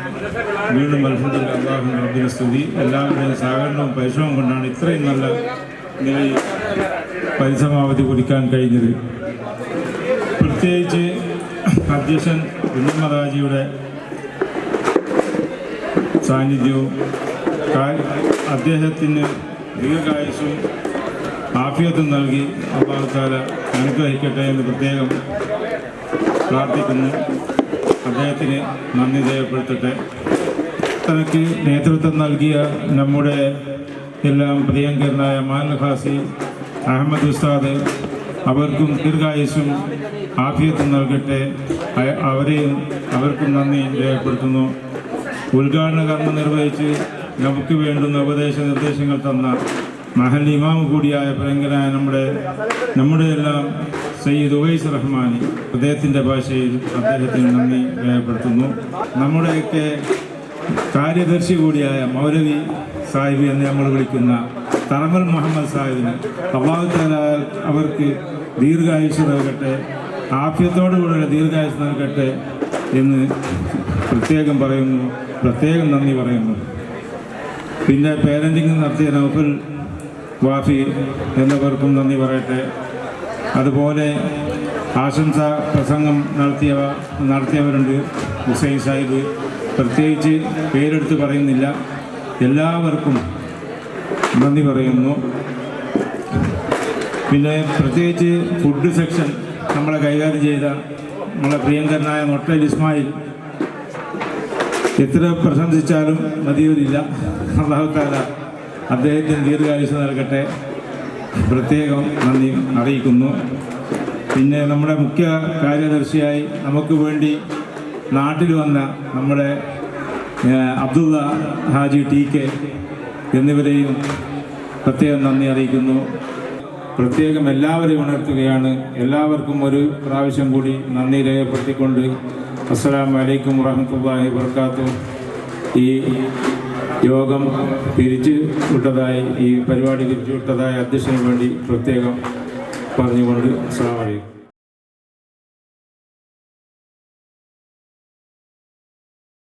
വീണ്ടും അൽഹംദുലില്ലാഹ് അല്ലാഹുവിന് റബ്ബിന് സ്തുതി. എല്ലാവരുടെയും സഹകരണവും പരിശ്രമവും കൊണ്ടാണ് ഇത്രയും നല്ല നിലയിൽ പരിസമാവധി കുറിക്കാൻ കഴിഞ്ഞത്. പ്രത്യേകിച്ച് അധ്യക്ഷൻ കുഞ്ഞമ്മദാജിയുടെ സാന്നിധ്യവും അദ്ദേഹത്തിന് ദീർഘായുസ്സും ആഫിയത്തും നൽകി അല്ലാഹു തആല അനുഗ്രഹിക്കട്ടെ എന്ന് പ്രത്യേകം പ്രാർത്ഥിക്കുന്നു. അദ്ദേഹത്തിന് നന്ദി രേഖപ്പെടുത്തട്ടെ. തനിക്ക് നേതൃത്വം നൽകിയ നമ്മുടെ എല്ലാം പ്രിയങ്കരനായ മാനുൽ ഖാസി അഹമ്മദ് ഉസ്താദ്, അവർക്കും ദീർഘായുസ്സും ആഫിയത്തും നൽകട്ടെ. അവർക്കും നന്ദി രേഖപ്പെടുത്തുന്നു. ഉദ്ഘാടന കർമ്മം നിർവഹിച്ച് നമുക്ക് വേണ്ടുന്ന ഉപദേശ നിർദ്ദേശങ്ങൾ തന്ന മഹൽ ഇമാം കൂടിയായ പ്രിയങ്കരനായ നമ്മുടെ എല്ലാം സയ്യിദ് ഉവൈസ് റഹ്മാനി, അദ്ദേഹത്തിൻ്റെ ഭാഷയിൽ അദ്ദേഹത്തിന് നന്ദി രേഖപ്പെടുത്തുന്നു. നമ്മുടെയൊക്കെ കാര്യദർശി കൂടിയായ മൗലവി സാഹിബ് എന്ന് നമ്മൾ വിളിക്കുന്ന തറമൽ മുഹമ്മദ് സാഹിബിന് അല്ലാഹു തആല അവർക്ക് ദീർഘായുസ് നൽകട്ടെ, ആഫിയത്തോടുകൂടെ ദീർഘായുസ് നൽകട്ടെ എന്ന് പ്രത്യേകം നന്ദി പറയുന്നു. പിന്നെ പേരൻറ്റിങ് നടത്തിയ നൗഫൽ വാഫി എന്നിവർക്കും നന്ദി പറയട്ടെ. അതുപോലെ ആശംസ പ്രസംഗം നടത്തിയവരുണ്ട്. ഹുസൈൻ സാഹിബ്, പ്രത്യേകിച്ച് പേരെടുത്ത് പറയുന്നില്ല, എല്ലാവർക്കും നന്ദി പറയുന്നു. പിന്നെ പ്രത്യേകിച്ച് ഫുഡ് സെക്ഷൻ നമ്മളെ കൈകാര്യം ചെയ്ത നമ്മളെ പ്രിയങ്കരനായ മൊട്ടൽ ഇസ്മായിൽ, എത്ര പ്രശംസിച്ചാലും മതിയൂരില്ല. അല്ലാഹു തആല അദ്ദേഹത്തിന് ദീർഘായുസ്സ് നൽകട്ടെ, പ്രത്യേകം നന്ദി അറിയിക്കുന്നു. പിന്നെ നമ്മുടെ മുഖ്യ കാര്യദർശിയായി നമുക്ക് വേണ്ടി നാട്ടിൽ വന്ന നമ്മുടെ അബ്ദുള്ള ഹാജി TK എന്നിവരെയും പ്രത്യേകം നന്ദി അറിയിക്കുന്നു. പ്രത്യേകം എല്ലാവരെയും ഉണർത്തുകയാണ്. എല്ലാവർക്കും ഒരു പ്രാവശ്യം കൂടി നന്ദി രേഖപ്പെടുത്തിക്കൊണ്ട് അസ്സലാമു അലൈക്കും വറഹ്മത്തുള്ളാഹി വബറകാതുഹു. ഈ യോഗം ഈ പരിപാടി പിരിച്ചു വിട്ടതായ അധ്യക്ഷന് വേണ്ടി പ്രത്യേകം പറഞ്ഞുകൊണ്ട് അസ്സലാമു അലൈക്കും.